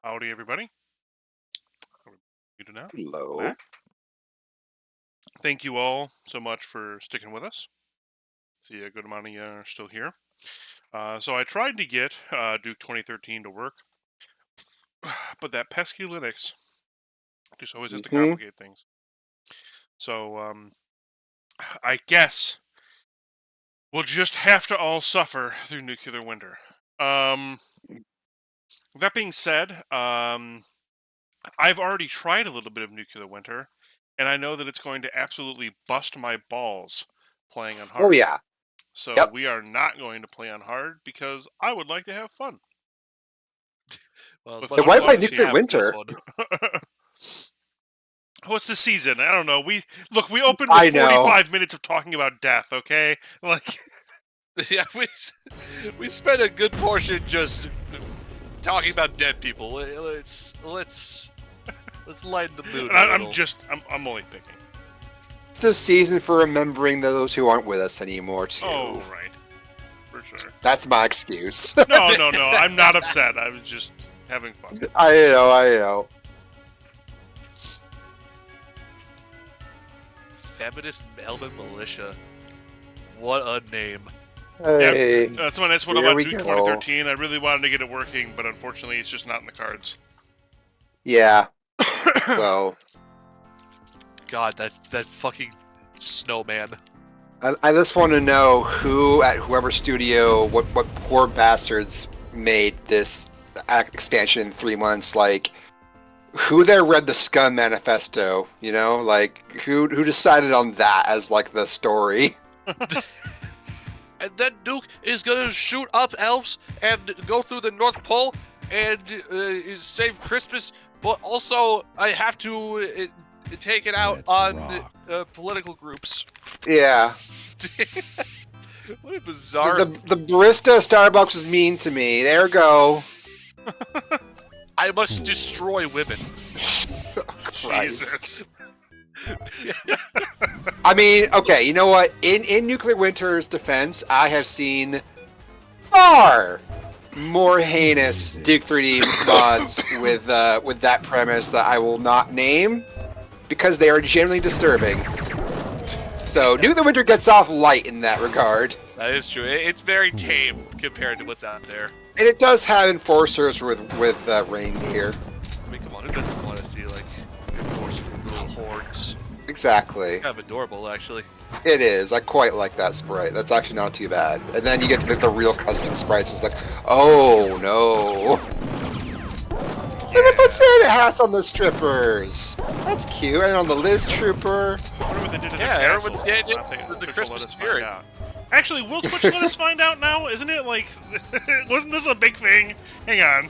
Howdy, everybody. You do now. Hello. Back. Thank you all so much for sticking with us. See, a good amount of you are still here. So I tried to get Duke 2013 to work, but that pesky Linux just always has to complicate things. So I guess we'll just have to all suffer through nuclear winter. That being said, I've already tried a little bit of nuclear winter, and I know that it's going to absolutely bust my balls playing on hard. Oh yeah. So Yep. we are not going to play on hard because I would like to have fun. Well, With Hey, why play one nuclear winter? Oh, it's the season. I don't know. We opened I with know. 45 minutes of talking about death. Okay, like yeah, we spent a good portion just talking about dead people. Let's lighten the mood. I'm only picking. It's the season for remembering those who aren't with us anymore too. Oh, right. For sure. That's my excuse. No. I'm not upset. I was just having fun. I know. Feminist Melbourne Militia. What a name. Hey. Yeah, that's my nice one about Duke 2013. I really wanted to get it working, but unfortunately it's just not in the cards. Yeah. So. God, that fucking snowman. I just want to know who at whoever studio, what poor bastards made this expansion in 3 months. Like, who there read the Scum Manifesto? You know, like who decided on that as like the story? And then Duke is gonna shoot up elves and go through the North Pole and save Christmas, but also I have to take it out on political groups. Yeah. What a bizarre. The barista at Starbucks was mean to me. There go. I must destroy women. Jesus. I mean, okay, you know what? In Nuclear Winter's defense, I have seen far more heinous Duke 3D mods with that premise that I will not name because they are genuinely disturbing. So Nuclear Winter gets off light in that regard. That is true. It's very tame compared to what's out there. And it does have enforcers with reindeer. I mean, come on, who doesn't want to see like enforcers with little horns? Exactly. Kind of adorable, actually. It is. I quite like that sprite. That's actually not too bad. And then you get to the real custom sprites. It's like, oh no. Look at put Santa hats on the strippers. That's cute. And on the Liz Trooper. I wonder what they did to Yeah, their everyone's castles. getting Twitch the will Christmas let us spirit. find out. Actually, will Twitch let us find out now? Isn't it like, wasn't this a big thing? Hang on.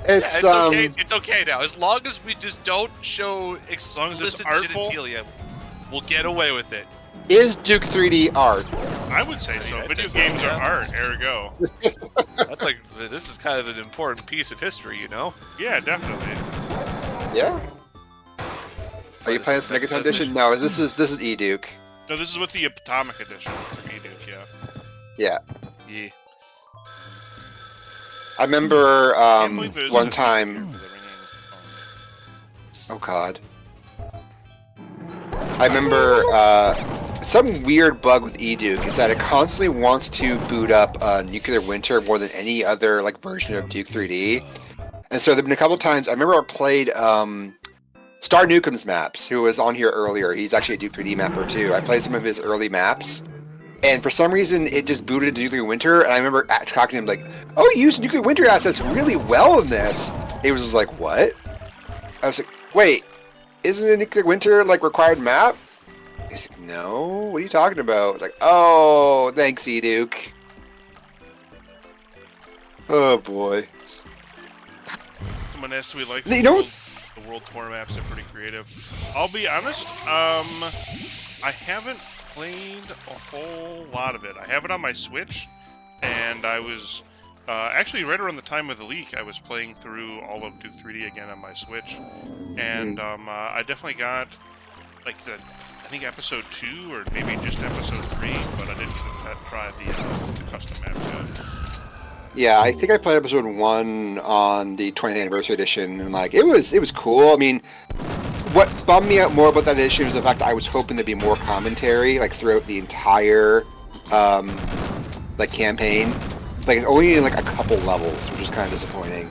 It's okay. It's okay now. As long as we just don't show explicit artful? genitalia, we'll get away with it. Is Duke 3D art? I would say so. I'd Video say so, games yeah. are art. Ergo. That's like, this is kind of an important piece of history, you know? Yeah, definitely. Yeah. Are you playing this Megaton edition? No, this is E-Duke. No, this is with the Atomic Edition. For E-Duke, yeah. Yeah. Yeah. I remember Can't believe there's one a time. secret for the ringing Oh god. I remember some weird bug with E-Duke is that it constantly wants to boot up Nuclear Winter more than any other like version of Duke 3D. And so there've been a couple times I remember I played Star Newcomb's maps, who was on here earlier. He's actually a Duke 3D mapper too. I played some of his early maps, and for some reason it just booted into Nuclear Winter, and I remember talking to him like, "Oh, you used Nuclear Winter assets really well in this." He was just like, "What?" I was like, "Wait, isn't a Nuclear Winter like required map?" He's like, "No, what are you talking about?" I was like, "Oh, thanks, E-Duke." Oh boy. Someone asked me like You know what? the world tour maps are pretty creative. I'll be honest, I haven't played a whole lot of it. I have it on my Switch, and I was actually right around the time of the leak, I was playing through all of Duke 3D again on my Switch, and I definitely got like I think episode 2 or maybe just episode 3, but I didn't try the custom map to it. Yeah, I think I played episode 1 on the 20th anniversary edition, and like it was cool. I mean, what bummed me out more about that edition was the fact that I was hoping there'd be more commentary like throughout the entire like campaign. Like it's only in like a couple levels, which is kind of disappointing.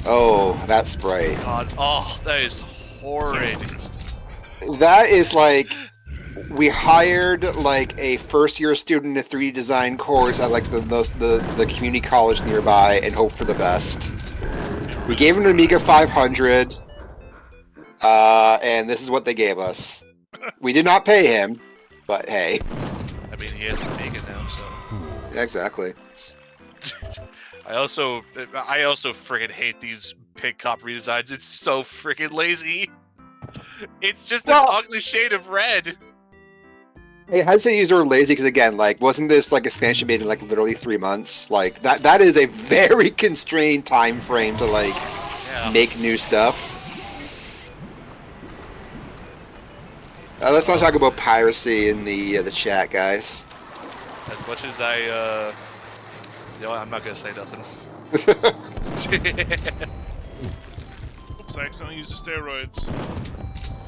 Oh, that sprite. God, oh, that is horrid. That is like we hired like a first-year student in a 3D design course at like the community college nearby and hoped for the best. We gave him an Amiga 500, and this is what they gave us. We did not pay him, but hey. I mean, he has an Amiga now, so. Exactly. I also friggin' hate these pig cop redesigns. It's so friggin' lazy. It's just an ugly shade of red. Hey, I say use the word lazy because again, like, wasn't this like expansion made in like literally 3 months? Like that is a very constrained time frame to like make new stuff. Let's not talk about piracy in the chat, guys. As much as I, you know what, I'm not gonna say nothing. Oops, I accidentally used the steroids.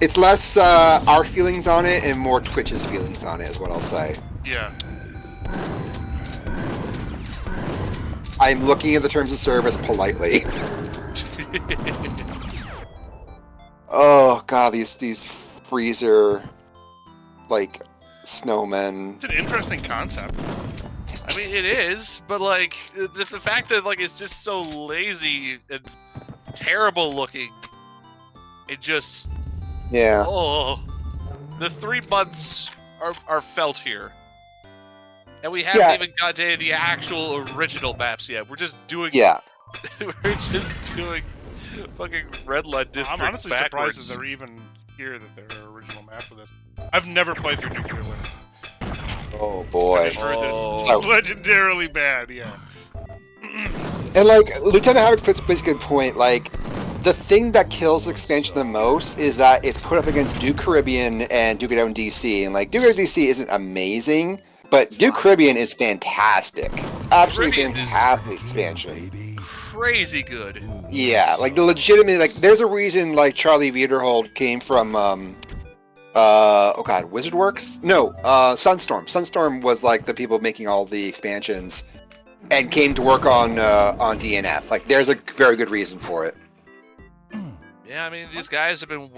It's less our feelings on it and more Twitch's feelings on it, is what I'll say. Yeah. I'm looking at the terms of service politely. Oh god, these freezer like snowmen. It's an interesting concept. I mean, it is, but like the fact that like it's just so lazy and terrible looking, it just the 3 months are felt here, and we haven't even got to the actual original maps yet. We're just doing we're just doing fucking Redland District. I'm honestly surprised that they're even here, that they're original map with this. I've never played through Nuclear Winter. Oh boy. I just heard that it's legendarily bad, yeah. And like, Lieutenant Havoc puts a good point, like, the thing that kills the expansion the most is that it's put up against Duke Caribbean and Duke It Out in DC, and like, Duke It Out in DC isn't amazing, but Duke Caribbean is fantastic. Absolutely fantastic expansion. Crazy good. Yeah, like, the legitimate, like, there's a reason, like, Charlie Viederhold came from, oh god, Wizardworks? No, Sunstorm. Sunstorm was like the people making all the expansions, and came to work on DNF. Like, there's a very good reason for it. Yeah, I mean, these guys have been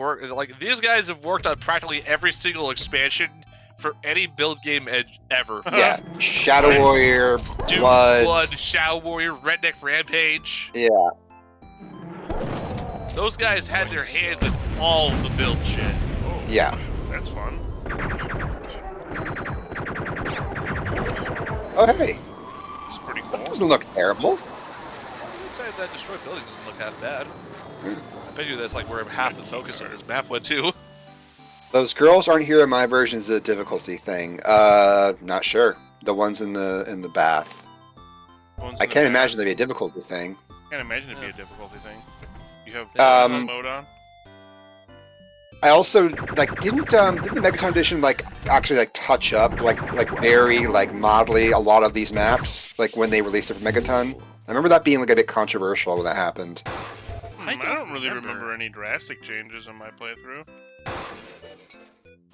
these guys have worked on practically every single expansion for any build game ever. Yeah, Shadow Warrior, Duke, Blood, Shadow Warrior, Redneck Rampage. Yeah. Those guys had their hands in all the build shit. Oh, yeah. That's fun. Oh, hey. It's pretty cool. That doesn't look terrible. Inside that destroyed building doesn't look half bad. I bet you that's like where half the focus of this map went to. Those girls aren't here in my versions of the difficulty thing. Not sure. The ones in the bath. I can't imagine there'd be a difficulty thing. Can't imagine it'd be a difficulty thing. You have mode on? I also like didn't the Megaton edition like actually like touch up like very like modelly a lot of these maps like when they released it for Megaton. I remember that being like a bit controversial when that happened. I don't really remember any drastic changes in my playthrough.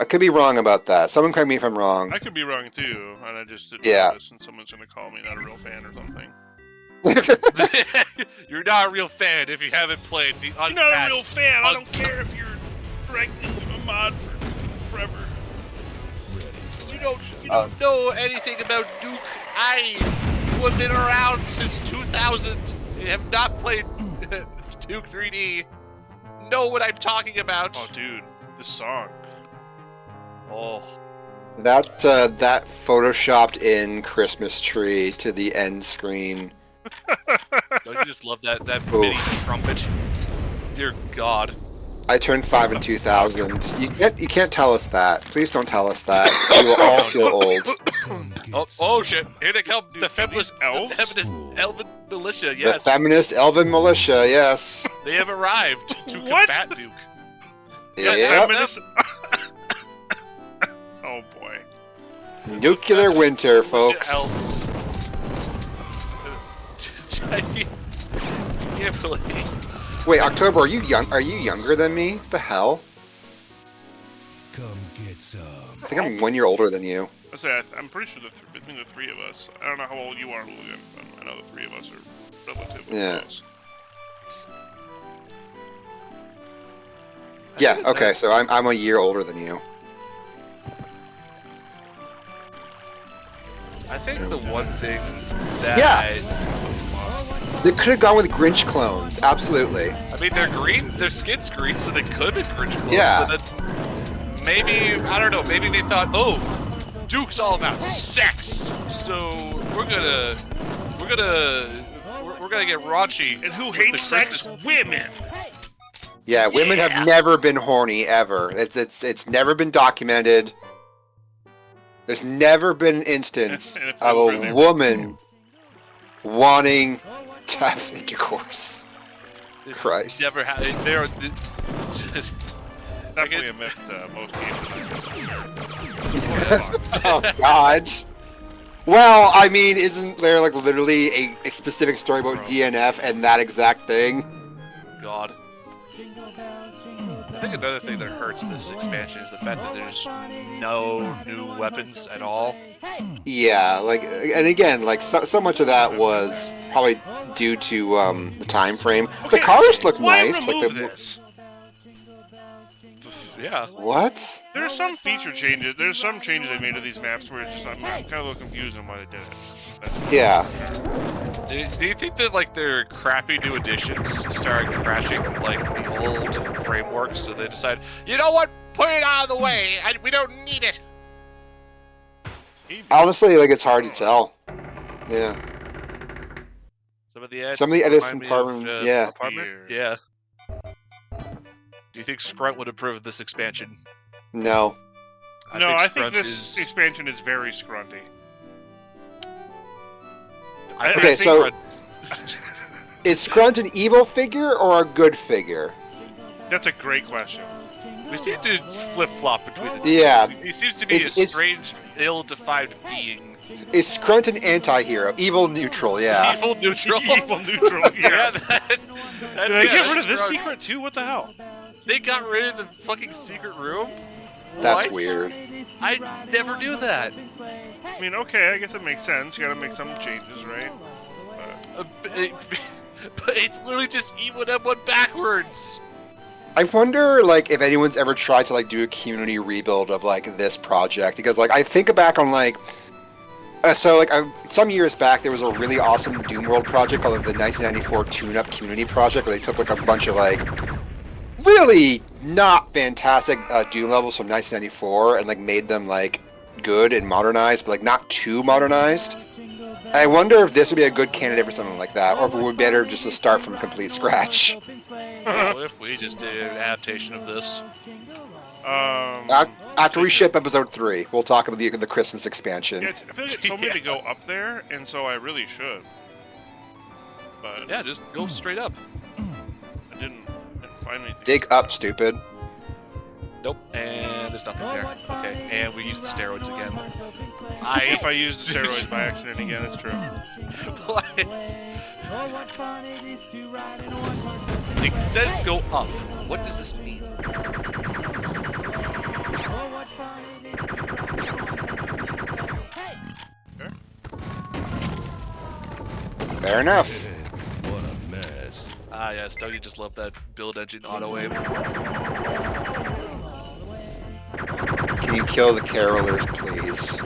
I could be wrong about that. Someone correct me if I'm wrong. I could be wrong too, and I just didn't notice, and someone's gonna call me not a real fan or something. You're not a real fan if you haven't played the unpatched. You're not a real fan. I don't care if you're dragging a mod for forever. You don't know anything about Duke. I who have been around since 2000 and have not played Duke 3D. Know what I'm talking about. Oh, dude, this song. Oh. That photoshopped in Christmas tree to the end screen. Don't you just love that mini trumpet? Dear God. I turned 5 in 2000. You can't tell us that. Please don't tell us that. We will all feel old. Oh shit! Here they come, the feminist elves? The feminist elven militia. Yes. The feminist elven militia. Yes. They have arrived to combat Duke. Yeah. Feminist. Oh boy. Nuclear winter, folks. Elves. can't believe. Wait, October, are you young? Are you younger than me? What the hell? Come get some. I think I'm 1 year older than you. I say I'm pretty sure between the three of us. I don't know how old you are, Logan, but I know the three of us are relatively Yeah. close. Yeah. Okay, so I'm a year older than you. I think the one thing that They could have gone with Grinch clones. Absolutely. I mean, they're green. Their skin's green, so they could have been Grinch clones. Yeah. But then maybe I don't know. Maybe they thought, oh, Duke's all about sex, so we're gonna get raunchy. And who with hates the sex? Christmas- Women. Yeah, women have never been horny ever. It's never been documented. There's never been an instance And if they of were, a they were- woman wanting to have intercourse. It's Christ. Never had. They're Definitely a myth to most cases. Oh God. Well, I mean, isn't there like literally a specific story about DNF and that exact thing? God. I think another thing that hurts this expansion is the fact that there's no new weapons at all. Yeah, like, and again, like so much of that was probably due to the time frame. The colors look why nice. Like remove the this? Yeah. what? There's some feature changes. There's some changes they made to these maps where it's just I'm kind of a little confused on why they did it. Yeah. Do you think that like their crappy new additions started crashing like the old framework, so they decide, you know what, put it out of the way, we don't need it. Honestly, like it's hard to tell. Yeah. Some of the edits Some of the edits in remind me Apartment, of, yeah. Apartment? Yeah. Do you think Scrunt would approve of this expansion? No. No, I think Scrunt this is- expansion is very scrunty. I think Okay, so- Scrunt- Is Scrunt an evil figure or a good figure? That's a great question. we seem to flip-flop between the two. Yeah. He seems to be It's- a it's- strange, ill-defined being. Is Scrunt an anti-hero? Evil neutral, yeah. Evil neutral. Evil neutral, yes. Yeah, Did they get rid of this Scrunt. secret too? What the hell? They got rid of the fucking secret room? That's What? weird. I never knew that. I mean, okay, I guess it makes sense. You gotta make some changes, right? But it's literally just E1M1 backwards. I wonder, like, if anyone's ever tried to, like, do a community rebuild of, like, this project. Because, like, I think back on, like... some years back, there was a really awesome Doom World project called the 1994 Tune-Up Community Project, where they took, like, a bunch of, like, really not fantastic Doom levels from 1994 and, like, made them, like, good and modernized, but, like, not too modernized. I wonder if this would be a good candidate for something like that, or if it would be better just to start from complete scratch. What if we just did an adaptation of this? After we ship episode 3, we'll talk about the Christmas expansion. Yeah, I feel like it told me to go up there, and so I really should. But Yeah, just go straight up. I didn't find anything. Dig up, stupid. Nope, and there's nothing there. Okay, and we use the steroids again. If I used the steroids by accident again, it's true. It says go up. What does this mean? Fair enough. What a mess. Ah, yes, don't you just love that build engine auto aim? Can you kill the carolers, please?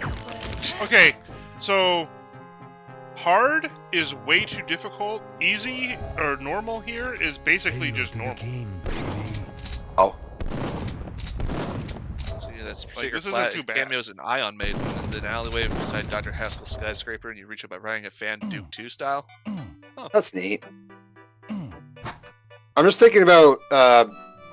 Okay, so hard is way too difficult. Easy or normal here is basically just normal. Oh. So yeah, that's Like, secret this isn't too bad. cameos in Ion made in an alleyway beside Dr. Haskell's skyscraper, and you reach it by riding a fan Duke 2 style. That's neat. I'm just thinking about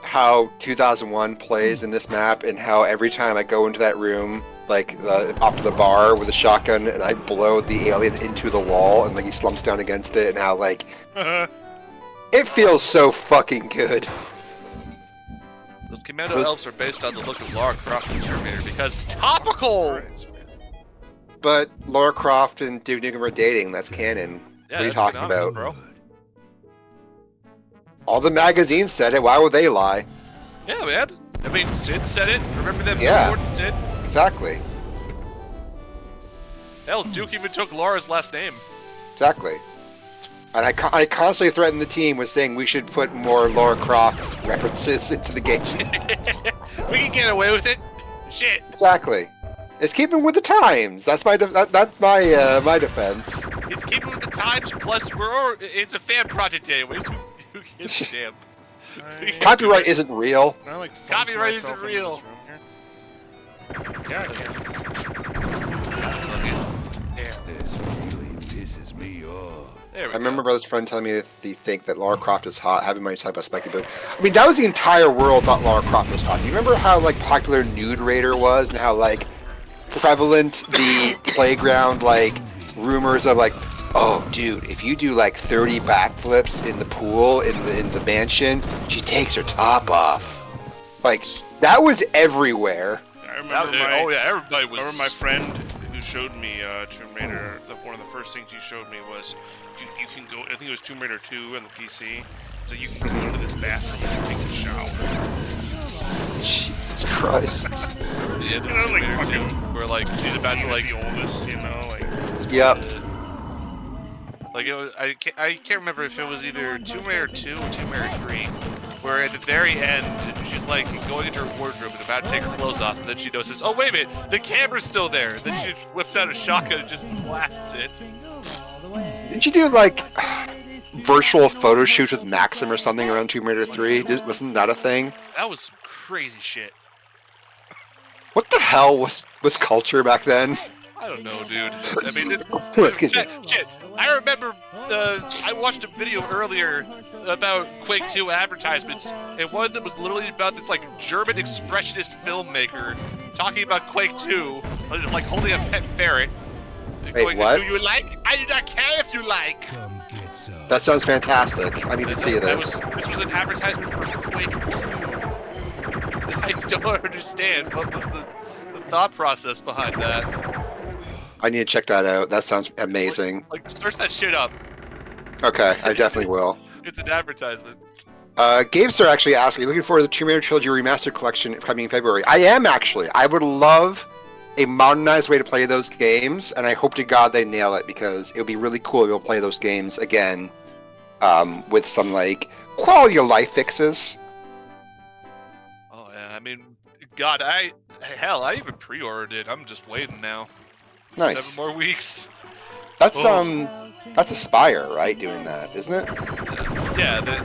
how 2001 plays in this map, and how every time I go into that room, like up to the bar with a shotgun, and I blow the alien into the wall, and like he slumps down against it, and how like it feels so fucking good. Those commando elves are based on the look of Lara Croft in Terminator because topical! But Lara Croft and Duke Nukem are dating. That's canon. Yeah, What are you that's talking canonical, about? bro. All the magazines said it. Why would they lie? Yeah, man. I mean, Sid said it. Remember that Yeah. billboard, Sid? Exactly. Hell, Duke even took Laura's last name. Exactly. And I constantly threatened the team with saying we should put more Lara Croft references into the game. We can get away with it. Shit. Exactly. It's keeping with the times. That's my that's my defense. It's keeping with the times. Plus, it's a fan project anyways. Who gives a damn? Copyright isn't real. Can I, like, funk Copyright myself isn't into real. this room here? Yeah, I can. Damn. This really pisses me off. There we I remember my go. brother's friend telling me that they think that Lara Croft is hot, having my type about speculative. I mean, that was the entire world thought Lara Croft was hot. Do you remember how like popular Nude Raider was, and how like prevalent the playground like rumors of like, oh dude, if you do like 30 backflips in the pool in the mansion, she takes her top off. Like that was everywhere. I remember Oh yeah, everybody was. I remember my friend who showed me Tomb Raider. One of the first things he showed me was you can go. I think it was Tomb Raider 2 on the PC. So you can go into this bathroom and she takes a shower. Jesus Christ. The end of You know, Tomb like Raider fucking 2, where like she's about to Being like. the oldest, you know, like Yep. Like it was, I can't remember if it was either Tomb Raider 2 or Tomb Raider 3, where at the very end she's like going into her wardrobe and about to take her clothes off, and then she notices, oh wait a minute, the camera's still there. Then she whips out a shotgun and just blasts it. Didn't you do like virtual photo shoots with Maxim or something around Tomb Raider 3? Wasn't that a thing? That was some crazy shit. What the hell was culture back then? I don't know, dude. I mean, Excuse me. shit. I remember I watched a video earlier about Quake 2 advertisements, and one of them was literally about this like German expressionist filmmaker talking about Quake 2, like holding a pet ferret. Wait, what? Do you like? I do not care if you like. Come get some. That sounds fantastic. I need to see this. This was an advertisement for Quake 2. I don't understand what was the thought process behind that. I need to check that out. That sounds amazing. Like, search that shit up. Okay, I definitely will. It's an advertisement. GameStar actually asked, are you looking forward to the Tomb Raider Trilogy Remastered Collection coming in February? I am, actually. I would love a modernized way to play those games, and I hope to God they nail it, because it would be really cool to be able to play those games again with some, like, quality of life fixes. Oh, yeah, I mean, God, I even pre-ordered it. I'm just waiting now. Nice. 7 more weeks. That's Aspire, right, doing that, isn't it? Yeah, the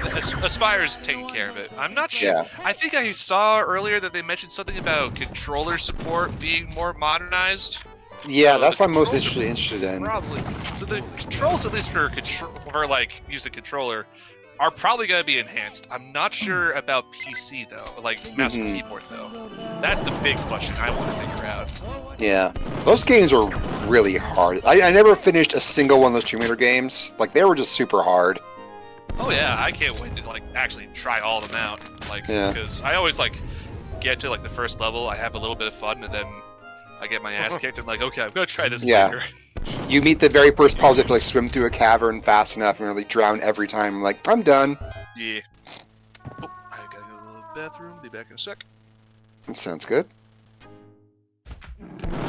Aspire's taking care of it. I'm not sure. Yeah. I think I saw earlier that they mentioned something about controller support being more modernized. Yeah, So that's the what I'm most controls- interested in. Probably. So the controls, at least for like using controller, are probably going to be enhanced. I'm not sure about PC though, like mouse and keyboard though. That's the big question I want to figure out. Yeah. Those games were really hard. I never finished a single one of those Tomb Raider games. Like, they were just super hard. Oh yeah, I can't wait to like actually try all of them out. Like, Yeah. because I always like get to like the first level, I have a little bit of fun, and then I get my ass kicked. And I'm like, okay, I'm gonna try this Yeah. later. You meet the very first puzzle, you have to like swim through a cavern fast enough and really drown every time. I'm like, I'm done. Yeah. Oh, I gotta go to the bathroom. Be back in a sec. That sounds good.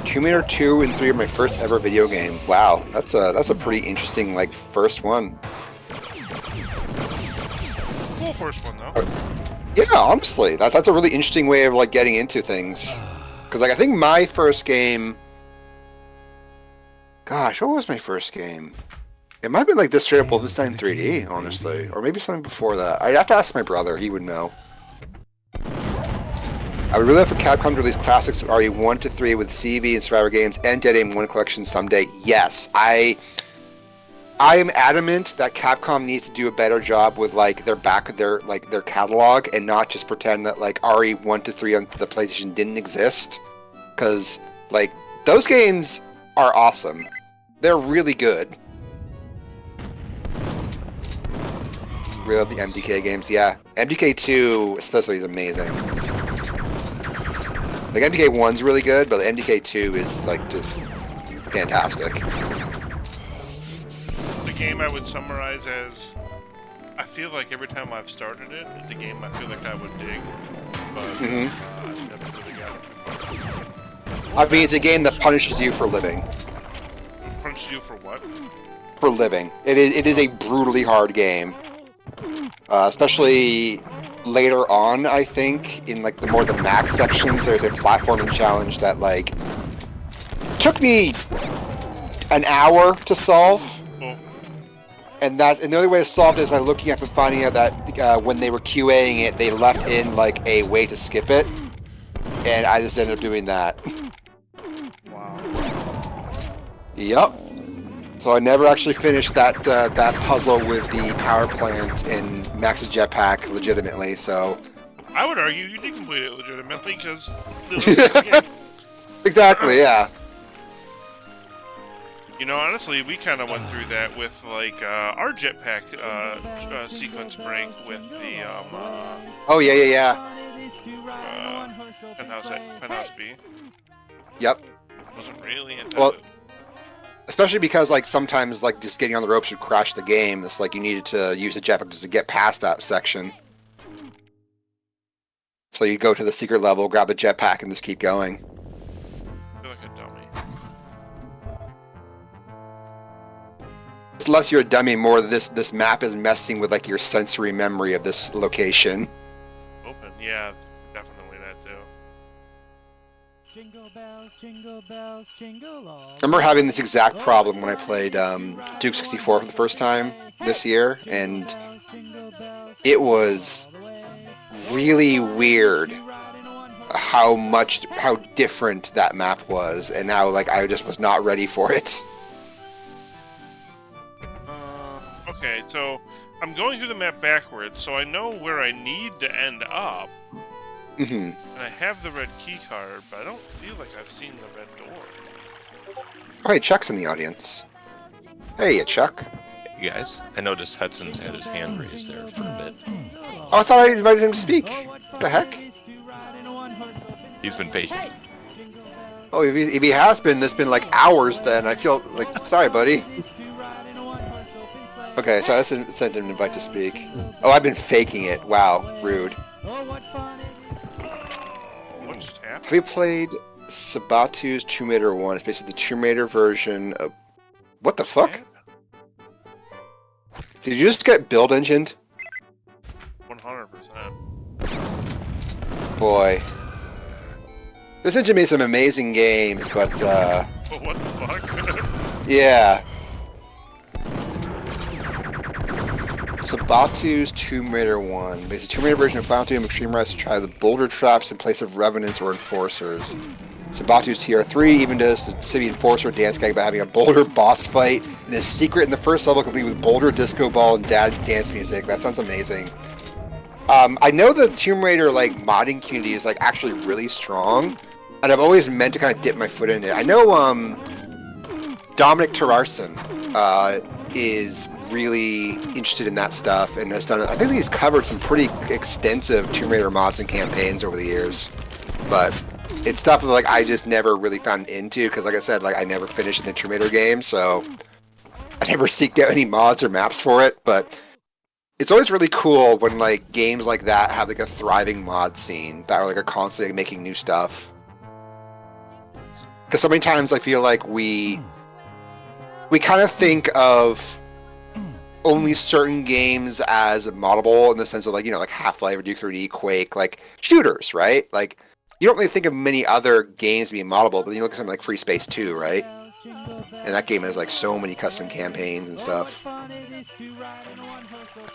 Tomb Raider 2 and 3 are my first ever video game. Wow, that's a pretty interesting like first one. cool first one though. Yeah, honestly, that's a really interesting way of like getting into things. Because like I think my first game, gosh, what was my first game? It might have been like this straight up Wolfenstein 3D, honestly, or maybe something before that. I'd have to ask my brother; he would know. I would really love for Capcom to release classics RE1 to 3 with CV and Survivor games and Dead Aim 1 collection someday. Yes, I am adamant that Capcom needs to do a better job with like their catalog and not just pretend that like RE1 to 3 on the PlayStation didn't exist, because like those games are awesome. They're really good. Really love the MDK games. Yeah, MDK 2 especially is amazing. Like MDK 1's really good, but MDK 2 is like just fantastic. Like game I would summarize as, I feel like every time I've started it, it's a game I feel like I would dig, but I've never really gotten too far. I mean, it's a game that punishes you for living. Punishes you for what? For living. It is a brutally hard game. Especially later on, I think, in like the max sections, there's a platforming challenge that like took me an hour to solve. Oh. And the only way to solve it is by looking up and finding out that when they were QAing it, they left in like a way to skip it, and I just ended up doing that. Wow. Yep. So I never actually finished that that puzzle with the power plant and Max's jetpack legitimately. So I would argue you did complete it legitimately because exactly, yeah. You know, honestly, we kind of went through that with like our jetpack sequence break with the Oh yeah. penthouse B. Yep. Wasn't really into Well, it. especially because like sometimes like just getting on the ropes would crash the game. It's like you needed to use the jetpack just to get past that section. So you go to the secret level, grab the jetpack, and just keep going. I feel like a dummy. It's less you're a dummy, more this map is messing with like your sensory memory of this location. Open, yeah, definitely that too. Jingle bells, jingle all. I remember having this exact problem when I played Duke 64 for the first time this year, and it was really weird how different that map was, and now like I just was not ready for it. Okay, so I'm going through the map backwards, so I know where I need to end up, Mm-hmm. and I have the red key card, but I don't feel like I've seen the red door. Oh, hey, Chuck's in the audience. Hey, Chuck. You guys, I noticed Hudson's had his hand raised there for a bit. Oh, I thought I invited him to speak. What the heck? He's been patient. Oh, if he has been, there's been like hours then. I feel like, sorry, buddy. Okay, so I sent him an invite to speak. Oh, I've been faking it. Wow, rude. What just happened? Have you played Sabatu's Tomb Raider 1? It's basically the Tomb Raider version of... What the fuck? Did you just get build engined? 100%. Boy. This engine made some amazing games, but, What the fuck? yeah. Sabatu's Tomb Raider 1. It's a Tomb Raider version of Final Doom Extreme Rise to try the boulder traps in place of revenants or enforcers. Sabatu's TR3 even does the City Enforcer dance gag by having a boulder boss fight and a secret in the first level complete with boulder disco ball and dance music. That sounds amazing. I know that the Tomb Raider like modding community is like actually really strong, and I've always meant to kind of dip my foot in it. I know Dominic Terrarson is really interested in that stuff and has done. I think he's covered some pretty extensive Tomb Raider mods and campaigns over the years, but it's stuff that like I just never really found into because, like I said, like I never finished the Tomb Raider game, so I never seeked out any mods or maps for it. But it's always really cool when like games like that have like a thriving mod scene that are like are constantly making new stuff. Because so many times I feel like we kind of think of only certain games as moddable in the sense of like, you know, like Half-Life or Duke 3D, Quake, like shooters, right? Like you don't really think of many other games being moddable, but then you look at something like Free Space 2, right? And that game has like so many custom campaigns and stuff. I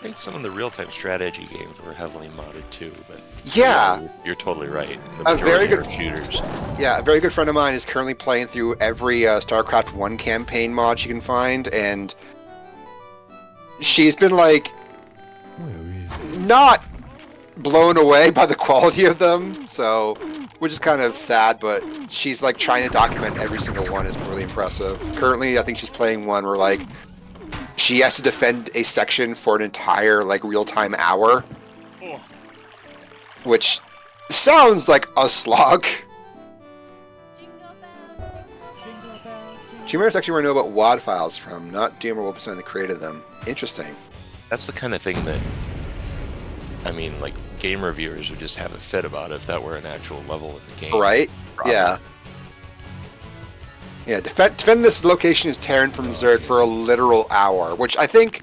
think some of the real-time strategy games were heavily modded too, but Yeah, you're totally right. The A very majority good- are shooters. yeah. A very good friend of mine is currently playing through every StarCraft 1 campaign mod she can find, and she's been like not blown away by the quality of them, so which is kind of sad, but she's like trying to document every single one. Is really impressive. Currently, I think she's playing one where like she has to defend a section for an entire like real-time hour, Oh, which sounds like a slog. Chimera's actually where I know about WAD files from, not Doom or Wolfenstein that created them. Interesting. That's the kind of thing that, I mean, like, game reviewers would just have a fit about if that were an actual level in the game. Right? Probably. Yeah. Yeah, defend this location is Terran from Zerg for a literal hour, which I think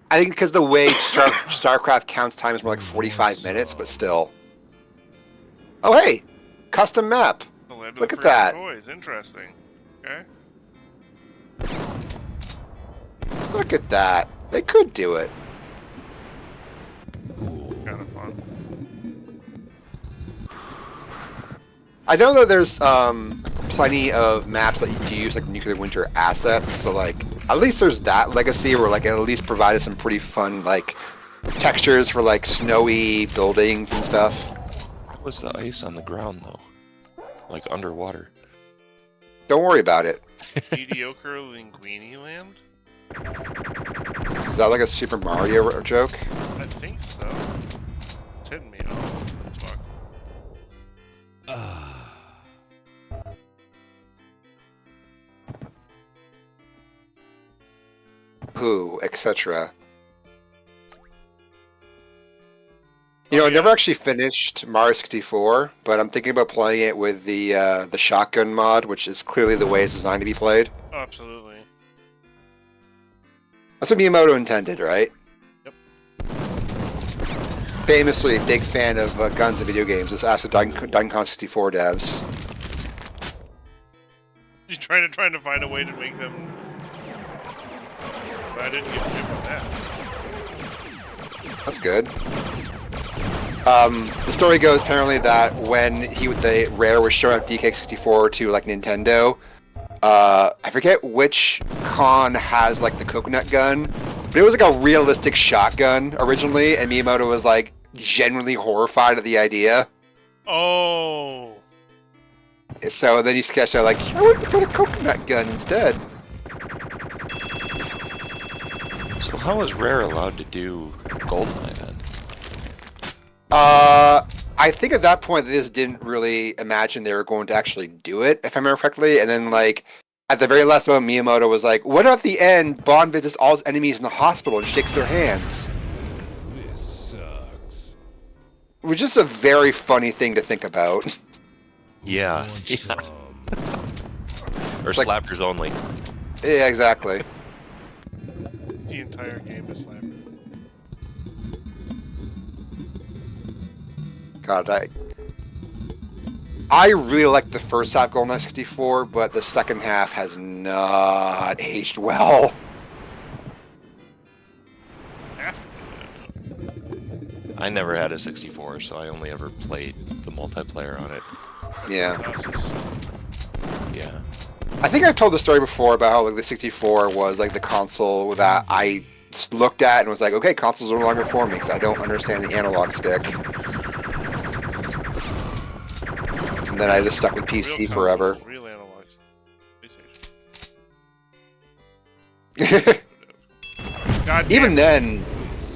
because the way StarCraft counts time is more like 45 minutes, but still. Oh hey, custom map. The land of Look the at that. Toys. Interesting. Okay. Look at that. They could do it. Kind of fun. I know that there's plenty of maps that you can use like nuclear winter assets, so like at least there's that legacy where like it at least provided some pretty fun like textures for like snowy buildings and stuff. What was the ice on the ground though? Like underwater. Don't worry about it. Mediocre Linguini Land? Is that like a Super Mario joke? I think so. It's hitting me off. Fuck. Who, etc. You know, Oh, I never yeah. actually finished Mario 64, but I'm thinking about playing it with the shotgun mod, which is clearly the way it's designed to be played. Oh, absolutely. That's what Miyamoto intended, right? Yep. Famously a big fan of guns in video games. Let's ask the Duncan 64 devs. He's trying to find a way to make them. But I didn't give a shit about that. That's good. The story goes apparently that when the Rare was showing up DK64 to like Nintendo, I forget which con has like the coconut gun, but it was like a realistic shotgun originally, and Miyamoto was like genuinely horrified at the idea. Oh. So then he sketched out like, I would put a coconut gun instead. So how is Rare allowed to do GoldenEye then? I think at that point they just didn't really imagine they were going to actually do it, if I remember correctly. And then, like, at the very last moment, Miyamoto was like, "What about the end? Bond visits all his enemies in the hospital and shakes their hands." This sucks. It was just a very funny thing to think about. Yeah. Want yeah. some? Or It's like- slappers only. Yeah, exactly. The entire game is slammed. God, I really like the first half of GoldenEye 64, but the second half has not aged well. I never had a 64, so I only ever played the multiplayer on it. Yeah. Yeah. I think I've told the story before about how like the 64 was like the console that I just looked at and was like, okay, consoles are no longer for me because I don't understand the analog stick. And then I just stuck with PC forever. Real analog. PlayStation. God damn Even it. then,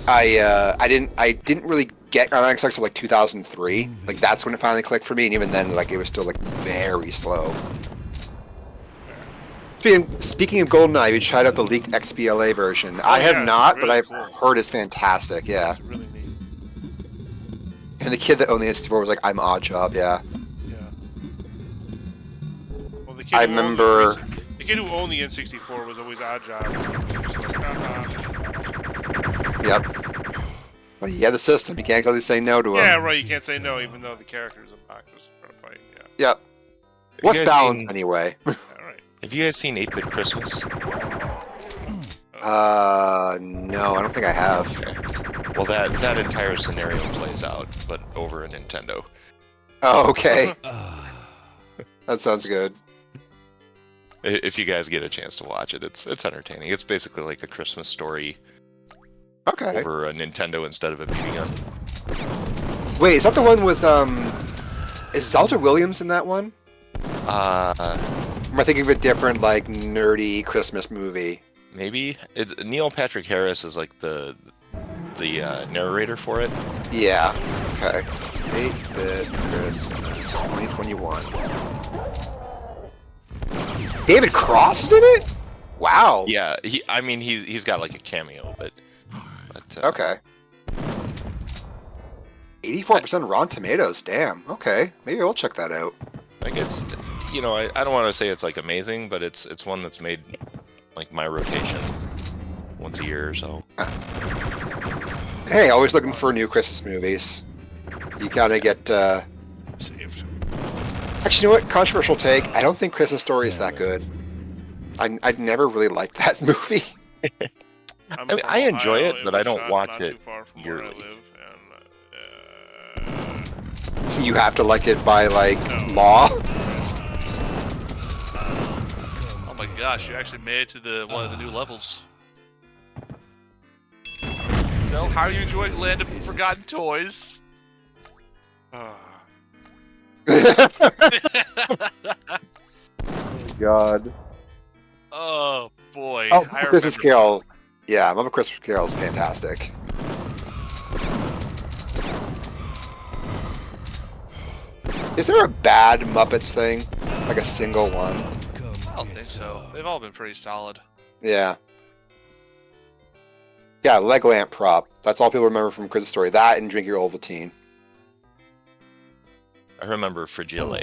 I didn't really get Xbox until like 2003. Like that's when it finally clicked for me, and even then, like it was still like very slow. Speaking of GoldenEye, we tried out the leaked XBLA version. I yeah, have it's not, but really I've cool. heard it's fantastic. Yeah. It's really neat. And the kid that owned the N64 was like, "I'm Oddjob." Yeah. Yeah. Well, the kid I who owned remember- the kid who owned the N64 was always Oddjob. Just like, haha. Yep. Well, he had the system. You can't really say no to him. Yeah, right. You can't say no, even though the character is obnoxious for a fight. Yeah. Yep. Have What's you guys balance seen- anyway? All right. Have you guys seen 8-Bit Christmas? No, I don't think I have. Okay. Well, that entire scenario plays out, but over a Nintendo. Oh, okay. Ah, That sounds good. If you guys get a chance to watch it, it's entertaining. It's basically like a Christmas story Okay. over a Nintendo instead of a BB gun. Wait, is that the one with is Zelda Williams in that one? Or am I thinking of a different, like, nerdy Christmas movie? Maybe it's Neil Patrick Harris is like the narrator for it. Yeah. Okay. 8-Bit Christmas 2021. David Cross is in it? Wow. Yeah, I mean, he's got like a cameo, but Okay. 84% Rotten Tomatoes. Damn. Okay. Maybe we'll check that out. like it's, you know, I don't want to say it's like amazing, but it's one that's made like my rotation once a year or so. Hey, always looking for new Christmas movies. You gotta get. Saved. Actually, you know what? Controversial take. I don't think Christmas Story is that good. I'd never really liked that movie. I'm I mean, from I enjoy Ohio. it, but I was don't shot watch not it too far from where I yearly. live, You have to like it by like No. law. Oh my gosh, you actually made it to one of the new levels. So, how are you enjoying Land of Forgotten Toys? oh, God. Oh boy. Oh, I Christmas remember- Carol. Yeah, Mama Christmas Carol is fantastic. Is there a bad Muppets thing? Like a single one? I don't think so. They've all been pretty solid. Yeah. Yeah, leg lamp prop. That's all people remember from Christmas Story. That and Drink Your Ovaltine. I remember Fragile.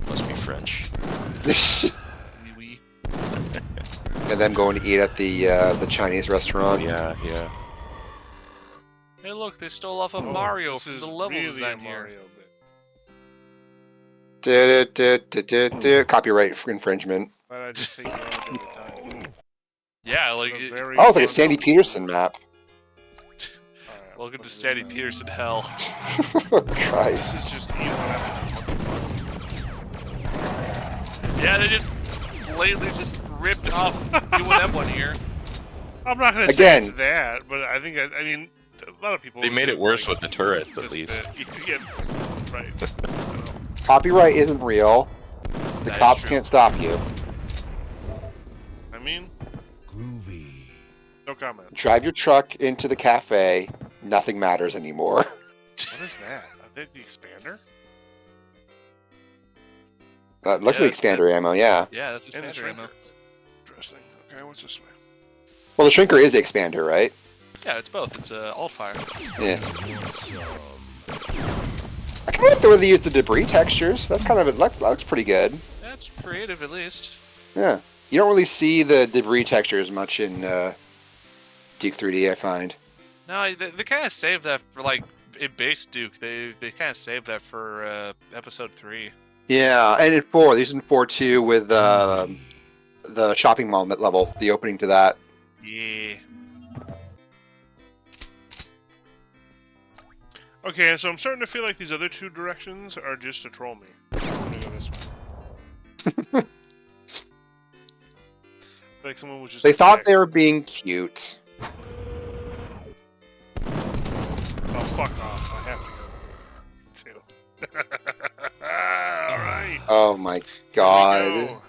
Must be French. Wee wee. And them going to eat at the Chinese restaurant. Yeah, yeah. Hey look, they stole off of oh, Mario this from is the level really design a here. Mario bit. Copyright infringement. But I just think that every time. Yeah, like, A very Oh, it's like a fun Sandy film. Peterson map. Alright, welcome what to is Sandy that? Peterson hell. Oh, This Christ. is just evil. Yeah, they just blatantly just ripped off UNM one here. I'm not gonna Again. say it's that, but I think I mean a lot of people. They made do it worse like with the turret, at this least. bit. Yeah, right. I don't know. Copyright isn't real. The That is cops true. can't stop you. I mean, Groovy. no comment. Drive your truck into the cafe. Nothing matters anymore. What is that? Are they the expander? Looks Yeah, like expander ammo, yeah. Yeah, that's And the expander ammo. shrinker. Interesting. Okay, what's this way? Well, the shrinker is the expander, right? Yeah, it's both. It's alt fire. Yeah. Want some? I kind of like the way they use the debris textures. That's kind of that looks pretty good. That's creative at least. Yeah. You don't really see the debris textures much in Duke 3D, I find. No, they kind of saved that for like in base Duke. They kind of saved that for episode 3. Yeah, and in 4, they're using 4 too with the shopping mall level, the opening to that. Yeah. Okay, so I'm starting to feel like these other two directions are just to troll me. I'm gonna go this way. Like someone was just. They thought like, they were being cute. Oh, fuck off! I have to go. Too. All right. Oh my Here we god. go.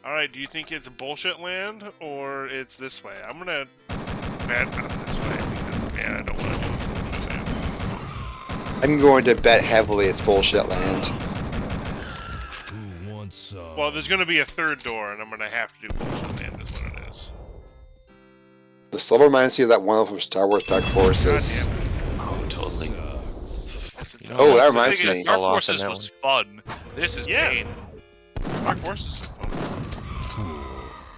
All right. Do you think it's bullshit land or it's this way? I'm gonna bet on this way because man, I don't want to do bullshit land. I'm going to bet heavily it's bullshit land. Who wants some? Well, there's gonna be a third door, and I'm gonna have to do bullshit land. Is what it is. This level reminds me of that one from Star Wars Dark God Forces. damn it. Oh, totally. Yes, it You know, does. Oh, that The reminds thing me. is, Dark Fell off in Forces that was fun. This is Yeah. pain. Dark Forces is fun.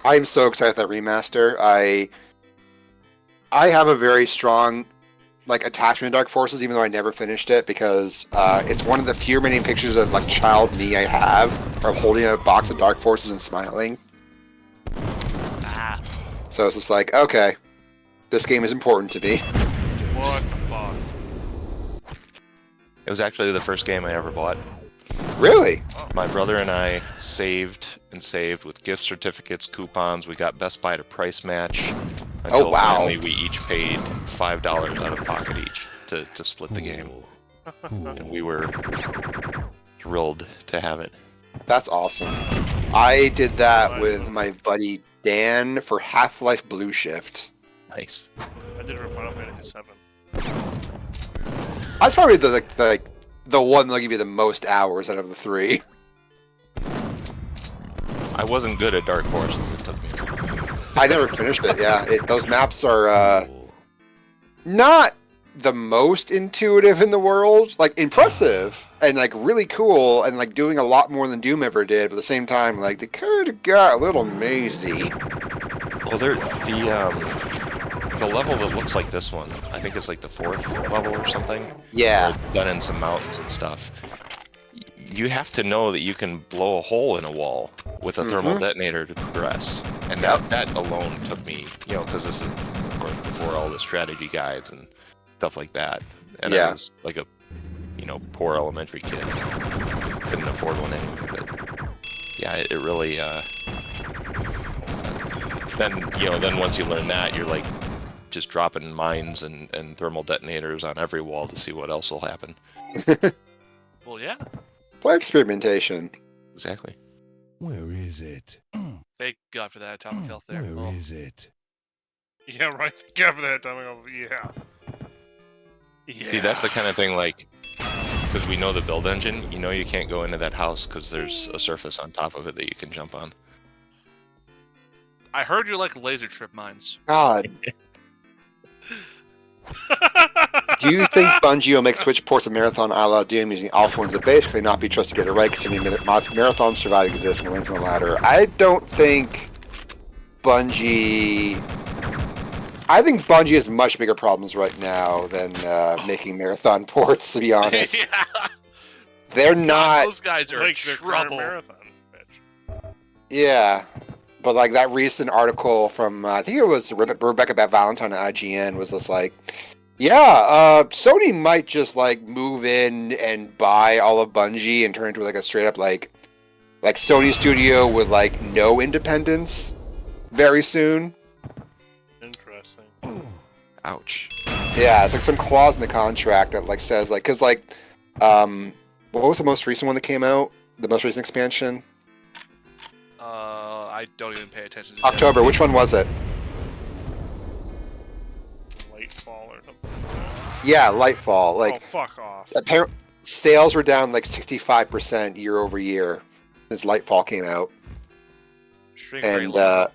I'm so excited for that remaster. I have a very strong attachment to Dark Forces, even though I never finished it, because it's one of the few remaining pictures of child me I have, of holding a box of Dark Forces and smiling. Ah. So it's just like, okay, this game is important to me. What the fuck? It was actually the first game I ever bought. Really? My brother and I saved and saved with gift certificates, coupons. We got Best Buy to price match. Until wow. finally we each paid $5 out of pocket each to split the game. And we were thrilled to have it. That's awesome. I did that with my buddy Dan for Half-Life Blue Shift. Nice. I did it for Final Fantasy VII. That's probably the one that'll give you the most hours out of the 3. I wasn't good at Dark Forces. It took me a while. I never finished it. Yeah, those maps are not the most intuitive in the world. Like impressive and like really cool and like doing a lot more than Doom ever did. But at the same time, like they kind of got a little mazy. Well, the level that looks like this one, I think it's like the 4th level or something. Yeah. Done in some mountains and stuff. You have to know that you can blow a hole in a wall with a thermal detonator to progress. And that alone took me, because this is, of course, before all the strategy guides and stuff like that. And I was like a, poor elementary kid. Couldn't afford one anyway. But yeah, it really, then once you learn that, you're like just dropping mines and thermal detonators on every wall to see what else will happen. Well, yeah. Play experimentation. Exactly. Where is it? Thank God for that atomic health there. Where is it? Yeah, right. Thank God for that atomic health. Yeah. Yeah. See, that's the kind of thing, like, because we know the build engine, you can't go into that house because there's a surface on top of it that you can jump on. I heard you like laser trip mines. God. Do you think Bungie will make Switch ports of Marathon a la Doom using Alpha 1 as the base? Could they not be trusted to get it right, considering Marathon survive exists and wins on the ladder? I don't think Bungie... I think Bungie has much bigger problems right now than making Marathon ports, to be honest. Yeah. They're not... Those guys are in like their current trouble. Marathon, bitch. Yeah. But like that recent article from, I think it was Rebecca Bat Valentine at IGN was just like, yeah, Sony might just like move in and buy all of Bungie and turn it into like a straight up like Sony studio with like no independence very soon. Interesting. Ouch. Yeah, it's like some clause in the contract that like says like, cause like, what was the most recent one that came out? The most recent expansion? I don't even pay attention to October. Which one was it? Lightfall or something. Yeah, Lightfall. Like, oh, fuck off. apparently sales were down like 65% year over year since Lightfall came out. Shrink And rate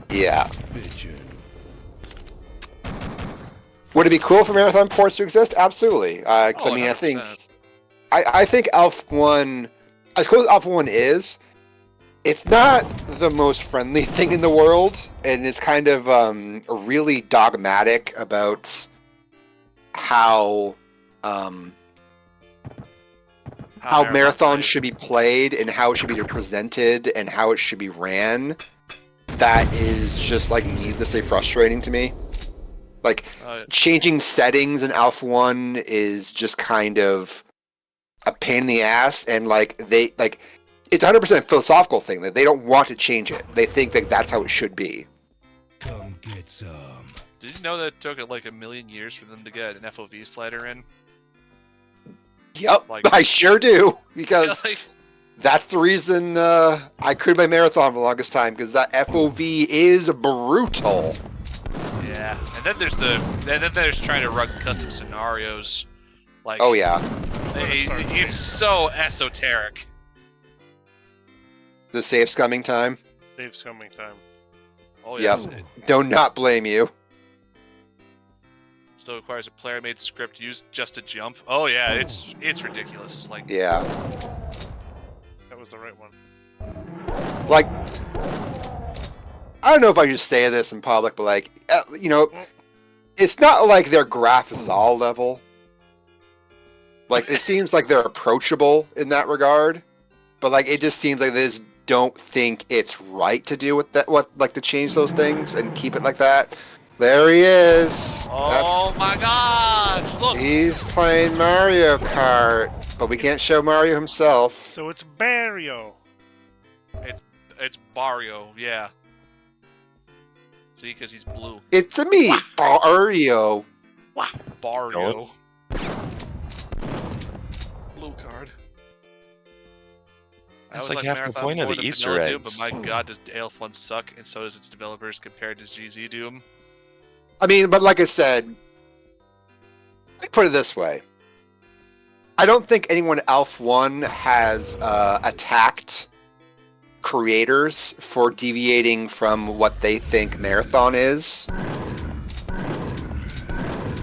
yeah. Bitchin'. Would it be cool for Marathon ports to exist? Absolutely. 'Cause I mean, 100%. I think Alpha 1, as cool as Alpha 1 is, it's not the most friendly thing in the world, and it's kind of really dogmatic about how marathons should be played and how it should be presented and how it should be ran. That is just like needlessly frustrating to me. Like changing settings in Alpha 1 is just kind of a pain in the ass, and like they like it's 100% philosophical thing that they don't want to change it. They think that that's how it should be. Come get some. Did you know that it took like 1,000,000 years for them to get an FOV slider in? Yep, Like- I sure do, because Like, that's the reason I created my marathon for the longest time, because that FOV is brutal. yeah, and then there's trying to run custom scenarios. Like, Oh yeah, it's so esoteric. the save scumming time. Dave's coming time. Oh Yep. yes, Do not blame you. still requires a player-made script used just to jump. Oh yeah, it's ridiculous. Like, Yeah, That was the right one. like I don't know if I should say this in public, but like it's not like they're Graphazal level. Like it seems like they're approachable in that regard, but like it just seems like they just don't think it's right to do with that. To change those things and keep it like that. There he is. oh my gosh, look. He's playing Mario Kart, but we can't show Mario himself. So it's Barrio. It's Barrio, yeah. See, because he's blue. It's me, Mario. Barrio. Blue card. That's That was like half the Marathon point of more the than Easter vanilla Doom, eggs. but my god, does Alpha 1 suck, and so does its developers compared to GZ Doom. I mean, but like I said, let me put it this way. I don't think anyone at Alpha 1 has attacked creators for deviating from what they think Marathon is.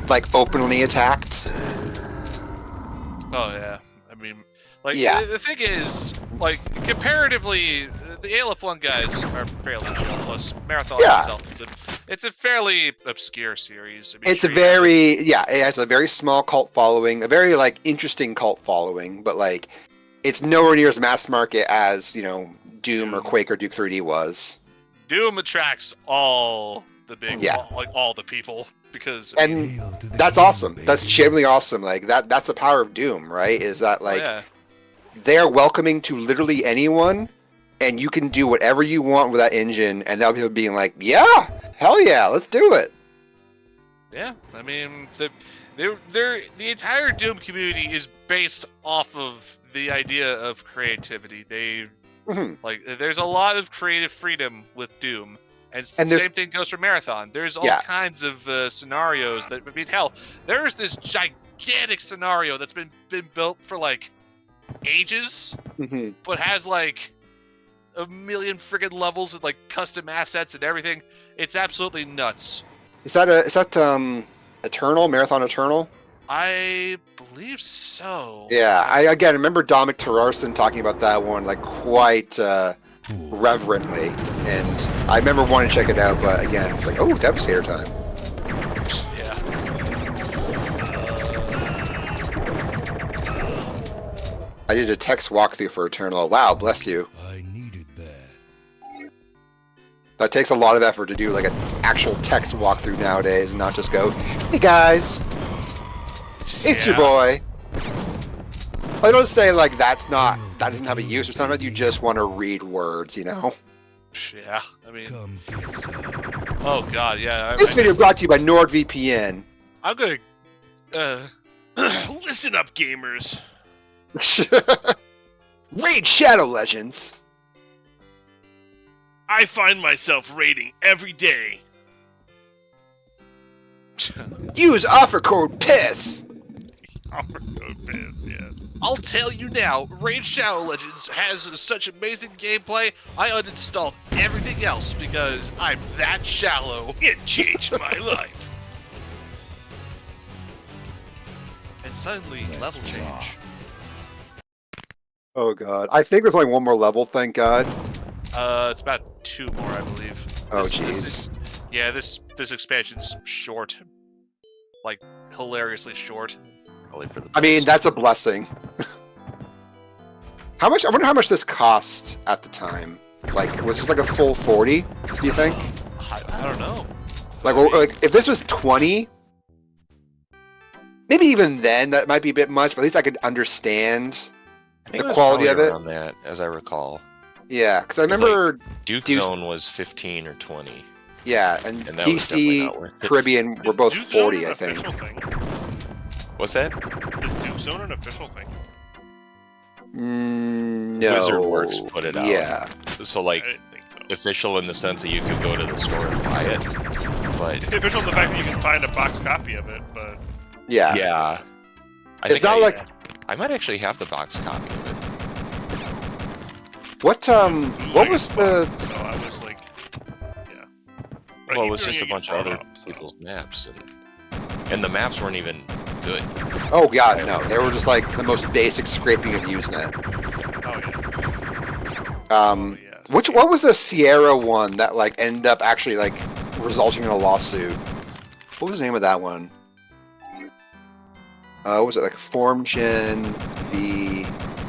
Like, openly attacked. Oh yeah, I mean, like Yeah. the thing is, like comparatively, the ALF1 guys are fairly chill. Plus, Marathon Yeah. itself, it's a fairly obscure series. I mean, It's a sure, you have very, it has a very small cult following, a very, like, interesting cult following, but, like, it's nowhere near as mass market as, you know, Doom or Quake or Duke 3D was. Doom attracts all the big, Yeah. all the people because And Hail to the that's king, awesome. That's baby. genuinely awesome. Like, that's the power of Doom, right? Is that, oh, like, yeah. they're welcoming to literally anyone, and you can do whatever you want with that engine, and they'll be being like, yeah, hell yeah, let's do it. Yeah, I mean, the entire Doom community is based off of the idea of creativity. They Mhm. like, there's a lot of creative freedom with Doom, and the And there's- same thing goes for Marathon. There's all Yeah. kinds of scenarios that, I mean, hell, there's this gigantic scenario that's been built for like ages, but has like a million friggin' levels and like custom assets and everything. It's absolutely nuts. Is that Eternal, Marathon Eternal? I believe so. Yeah, I again remember Dominic Terrarson talking about that one like quite reverently, and I remember wanting to check it out, but again, it's like, oh, Devastator time. Yeah. I did a text walkthrough for Eternal. Wow, bless you. I needed that. That takes a lot of effort to do like an actual text walkthrough nowadays, and not just go, hey guys, it's your boy. I don't say like that doesn't have a use, or sometimes you just want to read words, you know? Yeah, I mean, Come get some. oh god, yeah. This video brought to you by NordVPN. I'm gonna, Listen up, gamers. Raid Shadow Legends. I find myself raiding every day. Use offer code PISS. Offer code piss, yes. I'll tell you now, Raid Shadow Legends has such amazing gameplay, I uninstalled everything else because I'm that shallow. It changed my life. And suddenly, level change. Oh god. I think there's only one more level, thank god. It's about 2 more, I believe. Oh This jeez. is- yeah, this expansion's short. Like, hilariously short. Probably for the I mean, best. that's a blessing. How much? I wonder how much this cost at the time. Like, was this like a full 40? Do you think? I don't know. Like, or, like if this was 20, maybe even then that might be a bit much. But at least I could understand I think the it was quality probably of it. around that, as I recall. Yeah, because I It's like- remember. Duke Deuce- Zone was 15 or 20. Yeah, and And that was definitely DC not worth it. Caribbean were both Is Duke Zone 40, an I think. official thing? What's that? Is Duke Zone an official thing? No. Wizard Works put it out. Yeah. So I like didn't think so. official in the sense that you could go to the store and buy it. But Official in the fact that you can find a box copy of it, but Yeah. yeah, It's not like I might actually have the box copy of it. what was the So I was like, yeah. But Well, even it's just a during bunch of other brought up, so- people's maps, and the maps weren't even good. Oh god, no. They were just like the most basic scraping of Usenet. Oh yeah. Yes. What was the Sierra one that like ended up actually like resulting in a lawsuit? What was the name of that one? What was it like FormGen v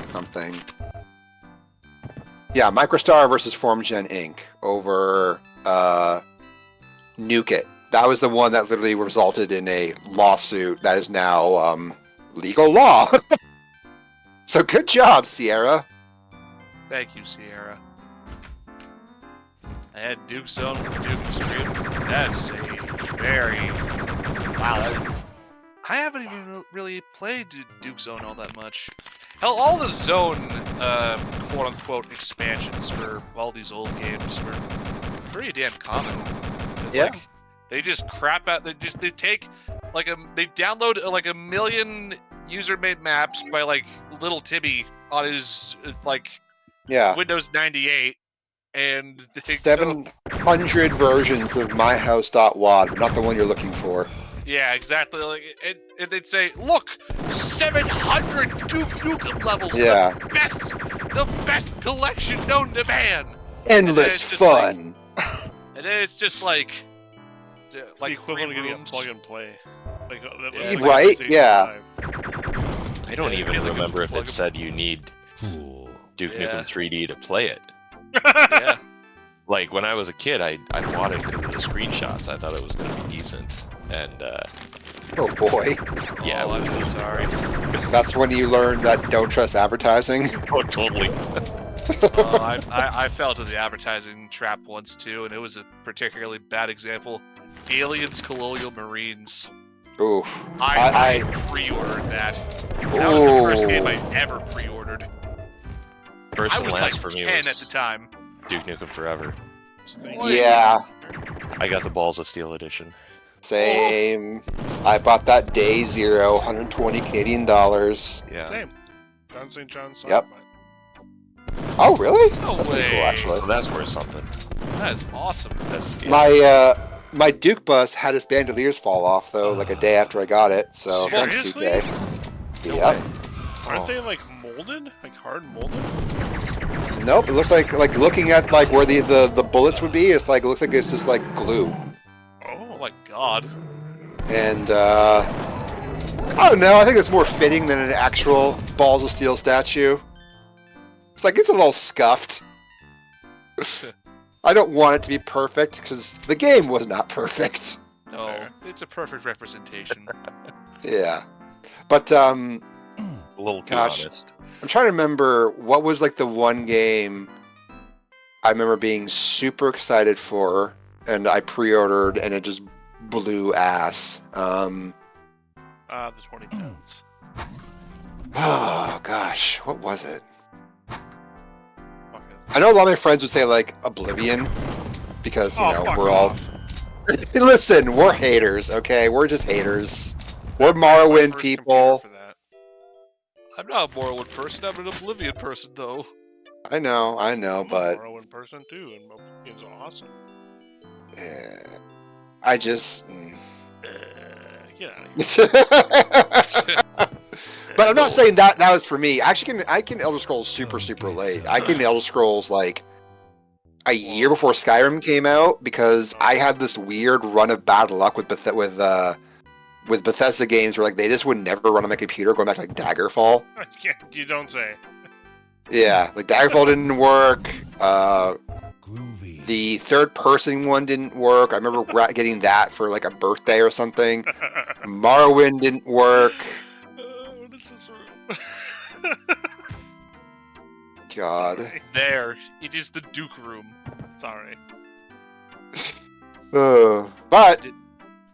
something? Yeah, Microstar versus FormGen Inc. over Nuke It. That was the one that literally resulted in a lawsuit that is now legal law. So good job, Sierra. Thank you, Sierra. I had Duke Zone with Duke Extreme. That's a very... Wow. I haven't even really played Duke Zone all that much. Hell, all the Zone, quote-unquote, expansions for all these old games were pretty damn common. It's Yeah. like, they just crap out, they take, like, they download, like, 1 million user-made maps by, like, little Timmy on his, like, Yeah. Windows 98, and they go, 700 versions of myhouse.wad, but not the one you're looking for. yeah, exactly. Like, and they'd say, look, 700 Duke Nukem levels. Yeah. The best collection known to man. Endless it's just fun. And then it's just like It's the equivalent of getting a plug and play. Like, Yeah, right? PlayStation Yeah. 5. I don't Yeah, even like a remember if plug it said you need Cool. Duke Yeah. Nukem 3D to play it. Yeah. Like when I was a kid, I bought it because of the screenshots. I thought it was going to be decent, and Oh boy. yeah, Oh, it I'm was, so sorry. That's when you learn that don't trust advertising. oh, totally. I fell into the advertising trap once too, and it was a particularly bad example. Aliens Colonial Marines. Ooh. I pre-ordered that. That was the first game I ever pre-ordered. First I and was like last for me 10 at the was time. Duke Nukem Forever. Yeah. I got the Balls of Steel edition. Same. I bought that day zero, 120 Canadian dollars. Yeah. Same. John St. John's. Yep. Oh, really? No That's pretty way. cool, actually. So that's worth something. That is awesome. That's My Duke bus had its bandoliers fall off though, like a day after I got it. So thanks, Seriously? 2K. No Yep. way. Aren't Oh. they like molded? Like hard molded? Nope. It looks like looking at like where the bullets would be. It's like it looks like it's just like glue. Oh Oh, my god. And I don't know. I think it's more fitting than an actual Balls of Steel statue. It's like it's a little scuffed. I don't want it to be perfect because the game was not perfect. No, Fair. it's a perfect representation. Yeah, but A little too Gosh. honest. I'm trying to remember what was like the one game I remember being super excited for, and I pre-ordered, and it just blew ass. the 2010s. Oh gosh, what was it? Fuck is I know a lot of my friends would say like Oblivion, because you Oh, know fuck we're all. off. Listen, we're haters, okay? We're just haters. We're That's my Morrowind first people. computer for that. I'm not a Morrowind person, I'm an Oblivion person though. I know, I'm but a Morrowind person too, and Oblivion's awesome. I just. Get out of here. But I'm not saying that was for me. I can Elder Scrolls super late. I can Elder Scrolls like a year before Skyrim came out because I had this weird run of bad luck with Bethesda games where like they just would never run on my computer. Going back to like Daggerfall. You don't say. Yeah, like Daggerfall didn't work. Groovy. The third-person one didn't work. I remember getting that for like a birthday or something. Morrowind didn't work. What is this room? God. Sorry. There, it is the Duke room. Sorry. But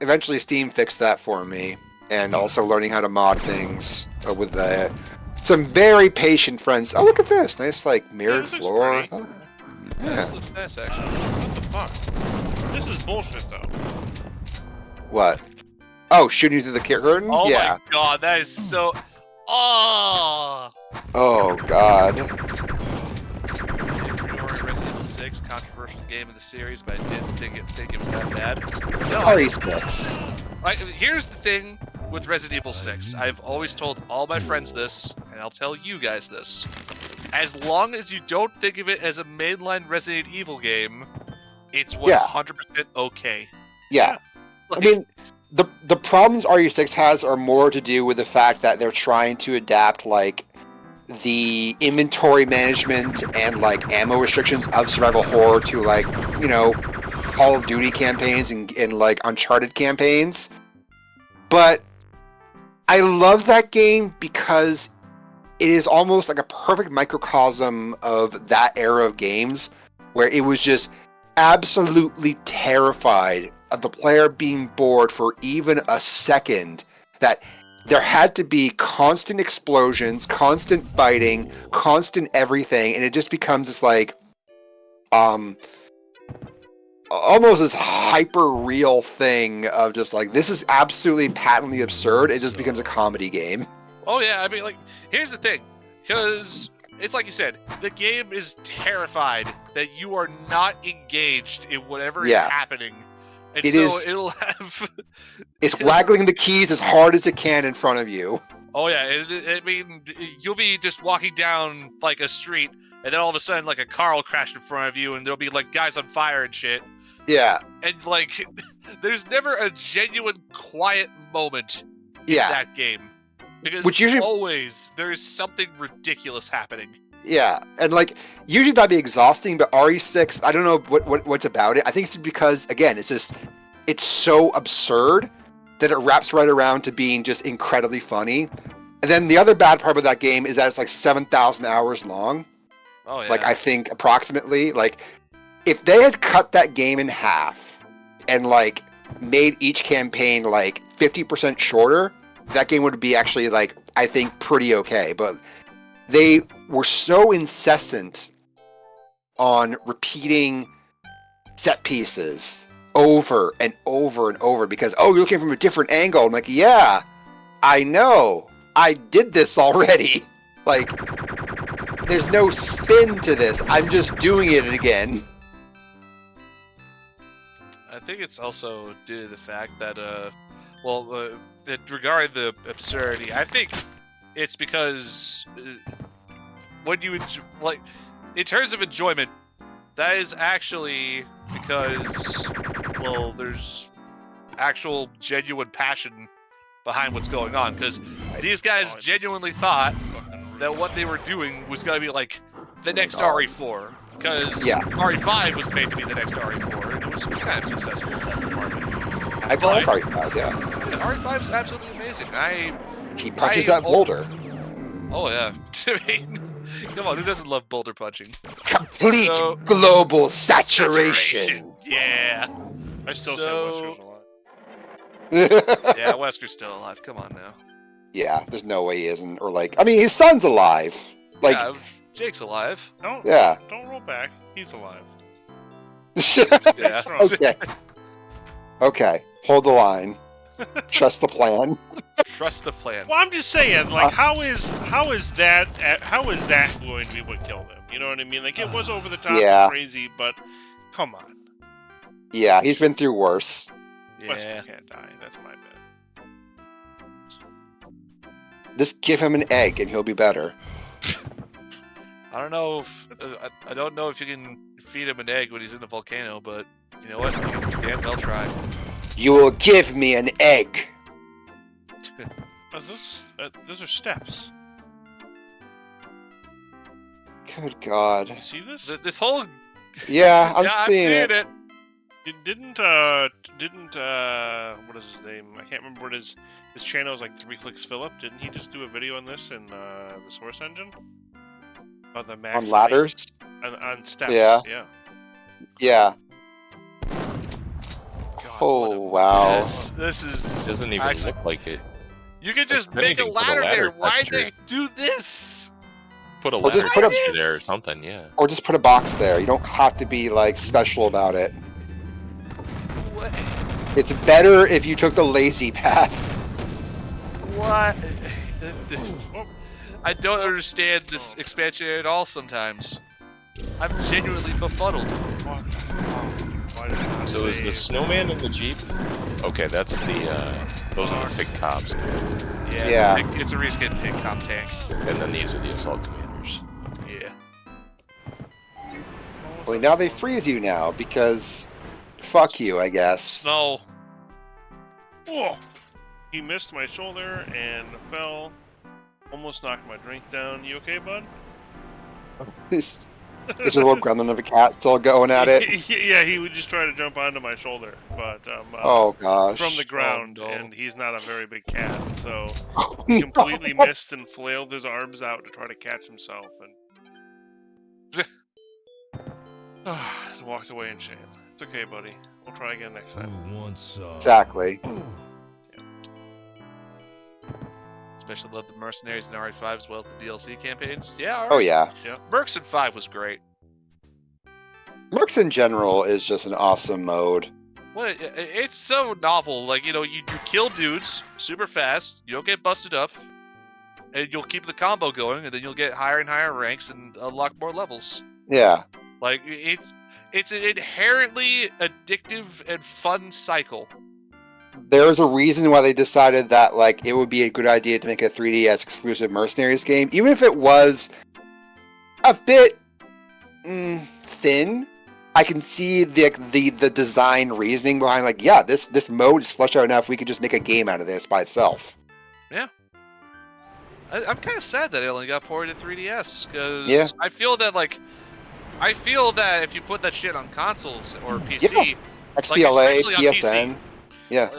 eventually Steam fixed that for me, and also learning how to mod things with some very patient friends. Oh, look at this nice like mirrored this looks floor. pretty. Yeah, Yeah. this looks nice actually. What the fuck? This is bullshit though. What? Oh, shooting you through the curtain? Oh Yeah. my god, that is so. Oh! Oh God. Resident Evil 6, controversial game in the series, but I didn't think it was that bad. No, RE6. here's the thing with Resident Evil 6. I've always told all my friends this, and I'll tell you guys this. As long as you don't think of it as a mainline Resident Evil game, it's 100% okay. Yeah. I Like, mean, the problems RE6 has are more to do with the fact that they're trying to adapt like the inventory management and like ammo restrictions of survival horror to like, you know, Call of Duty campaigns and like Uncharted campaigns. But I love that game because it is almost like a perfect microcosm of that era of games where it was just absolutely terrified of the player being bored for even a second, that there had to be constant explosions, constant fighting, constant everything, and it just becomes this like almost this hyper real thing of just like, this is absolutely patently absurd. It just becomes a comedy game. oh yeah, I mean, like, here's the thing, because it's like you said, the game is terrified that you are not engaged in whatever is Yeah. happening. And It so is- it'll have... It's waggling the keys as hard as it can in front of you. Oh yeah, I mean, you'll be just walking down like a street, and then all of a sudden, like a car will crash in front of you, and there'll be like guys on fire and shit. Yeah, And like, there's never a genuine quiet moment in yeah, that game, because Which usually- always there is something ridiculous happening. yeah. And like usually that'd be exhausting, but RE6, I don't know what's about it. I think it's because again, it's so absurd that it wraps right around to being just incredibly funny. And then the other bad part of that game is that it's like 7,000 hours long. Oh yeah. Like I think approximately. Like if they had cut that game in half and like made each campaign like 50% shorter, that game would be actually like I think pretty okay. But they were so incessant on repeating set pieces over and over and over because you're looking from a different angle. I'm like, yeah, I know. I did this already. Like, there's no spin to this. I'm just doing it again. I think it's also due to the fact that, regarding the absurdity, I think it's because when you in terms of enjoyment, that is actually because, well, there's actual genuine passion behind what's going on. Because these guys genuinely thought that what they were doing was going to be like the next RE4. Because RE5 was made to be the next RE4, and it was kind of successful in that department. I like RE5, yeah. RE5 is absolutely amazing. He punches that boulder. Oh yeah. I mean, come on, who doesn't love boulder punching? Complete global saturation. Yeah. I still say Wesker's alive. Yeah, Wesker's still alive. Come on now. Yeah, there's no way he isn't. Or like, I mean, his son's alive. Like, yeah, Jake's alive. Don't roll back. He's alive. Yeah. Okay. Okay. Hold the line. Trust the plan. Trust the plan. Well, I'm just saying, like, how is that going to be what killed him? You know what I mean? Like, it was over the top and crazy, but come on. Yeah, he's been through worse. Yeah. Wesker can't die. That's my bet. Just give him an egg and he'll be better. I don't know if I don't know if you can feed him an egg when he's in the volcano, but you know what? You can damn well try. You will give me an egg. Those are steps. Good God. You see this? This whole Yeah, I'm I'm seeing it. Didn't what is his name? I can't remember what his channel is, like 3 Clicks Philip. Didn't he just do a video on this in the Source Engine? About the max On ladders? on steps. Yeah. Yeah. God, Oh, wow. This is It doesn't even actually, look like it. you can just If make a anything, put a ladder there. ladder Why texture. they do this? Put a Or just ladder put a- texture there or something, yeah. Or just put a box there. You don't have to be, like, special about it. What? It's better if you took the lazy path. What? I don't understand this expansion at all sometimes. I'm genuinely befuddled. What the fuck? Why did I not So is the save? snowman in the Jeep? Okay, that's the, those are the pig cops. Yeah, Yeah. It's a reskin pig cop tank. And then these are the assault commanders. Yeah. Well, now they freeze you now because fuck you, I guess. No. Whoa! He missed my shoulder and fell. Almost knocked my drink down. You okay, bud? This a little gremlin of a cat still going at it. Yeah, he would just try to jump onto my shoulder, but Oh gosh. from the ground, Oh, no. and he's not a very big cat, so he completely missed and flailed his arms out to try to catch himself, and walked away in shame. It's okay, buddy. We'll try again next time. Who wants some? Exactly. Especially love the mercenaries in RE5 as well as the DLC campaigns. Yeah. Oh yeah. Mercs in 5 was great. Mercs in general is just an awesome mode. Well, it's so novel. Like, you know, you kill dudes super fast. You don't get busted up. and you'll keep the combo going, and then you'll get higher and higher ranks and unlock more levels. Yeah. Like it's an inherently addictive and fun cycle. There's a reason why they decided that like it would be a good idea to make a 3DS exclusive Mercenaries game, even if it was a bit thin. I can see the design reasoning behind like, yeah, this mode is fleshed out enough. We could just make a game out of this by itself. Yeah. I'm kind of sad that it only got ported to 3DS because I feel that if you put that shit on consoles or PC, XBLA, especially on PSN. PC, Yeah.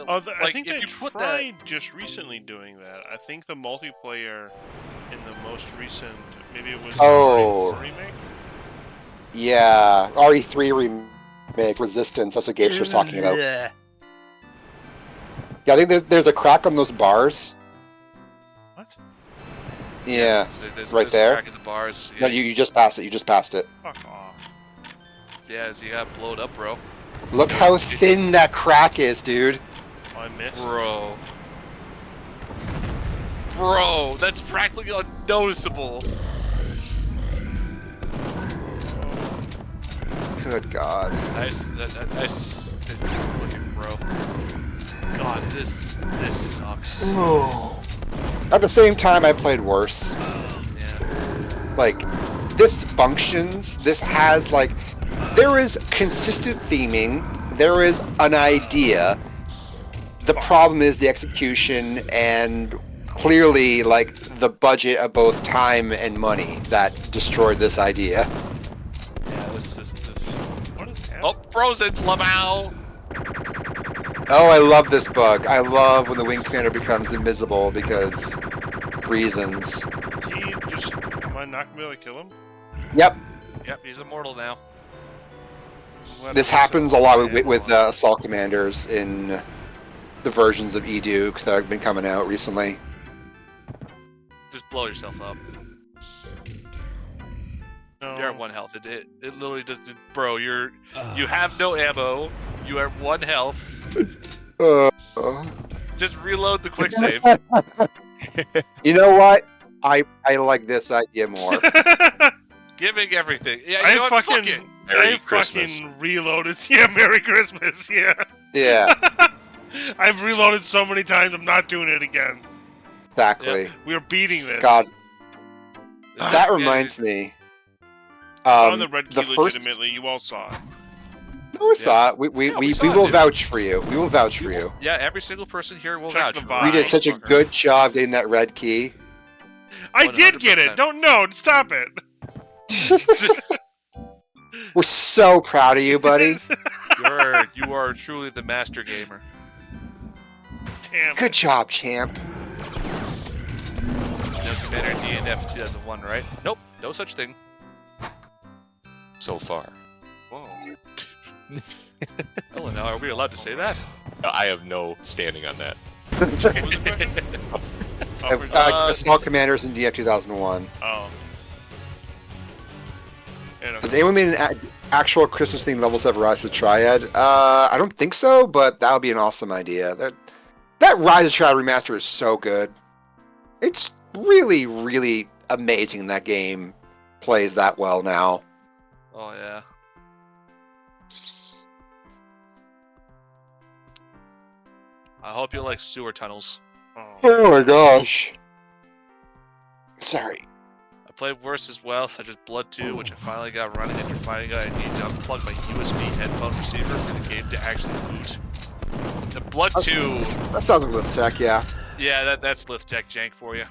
I think they tried just recently doing that. I think the multiplayer in the most recent, maybe it was the remake. Yeah, RE3 remake, Resistance. That's what Gabe's was talking about. Yeah. Yeah, I think there's a crack on those bars. What? Yeah, there's right a there. crack in the bars. No, Yeah, you just passed it. You just passed it. Fuck off. yeah, you got blowed up, bro. Look how thin that crack is, dude. Oh, I missed. Bro, that's practically unnoticeable. Good God. Nice looking, bro. God, this sucks. At the same time, I played worse. Yeah. Like, this functions. This has like, there is consistent theming. There is an idea. The problem is the execution and clearly like the budget of both time and money that destroyed this idea. Yeah, this is. What is happening? Oh, frozen, Lamau! Oh, I love this bug. I love when the wing commander becomes invisible because reasons. Am I not gonna be able to kill him? Yep. Yep, he's immortal now. This happens a lot with assault commanders in the versions of E-Duke that have been coming out recently. Just blow yourself up. No. You're at 1 health. It literally just, bro. You have no ammo. You are at 1 health. Just reload the quick save. You know what? I like this idea more. Giving everything. Yeah, you know what? Fuck it. Merry Christmas. Fucking reloaded. Yeah, Merry Christmas. Yeah. Yeah, I've reloaded so many times. I'm not doing it again. exactly. We're beating this. God, that reminds me. On the red key, the first... legitimately, you all saw it. No, we saw it. We saw it, will dude. vouch for you. We will vouch for you. Yeah, every single person here will Check vouch. the for vibe. We did such a Motherfucker. good job getting that red key. I did get it. 100%. Don't know. Stop it. We're so proud of you, buddy. You are truly the master gamer. Damn. Good job, champ. No Commander DNF 2001, right? Nope, no such thing. So far. Whoa. Hello, now are we allowed to say that? I have no standing on that. What was the question? Assault commanders in DF 2001. Oh. Yeah, Has anyone made an actual Christmas themed level 7 Rise of the Triad? I don't think so, but that would be an awesome idea. That Rise of the Triad remaster is so good. It's really, really amazing that game plays that well now. Oh yeah. I hope you like sewer tunnels. Oh my gosh. Sorry. I played worse as well, such as Blood 2, which I finally got running after finding out I need to unplug my USB headphone receiver for the game to actually boot. The Blood 2... That sounds like Lift Tech, yeah. Yeah, that's Lift Tech jank for you.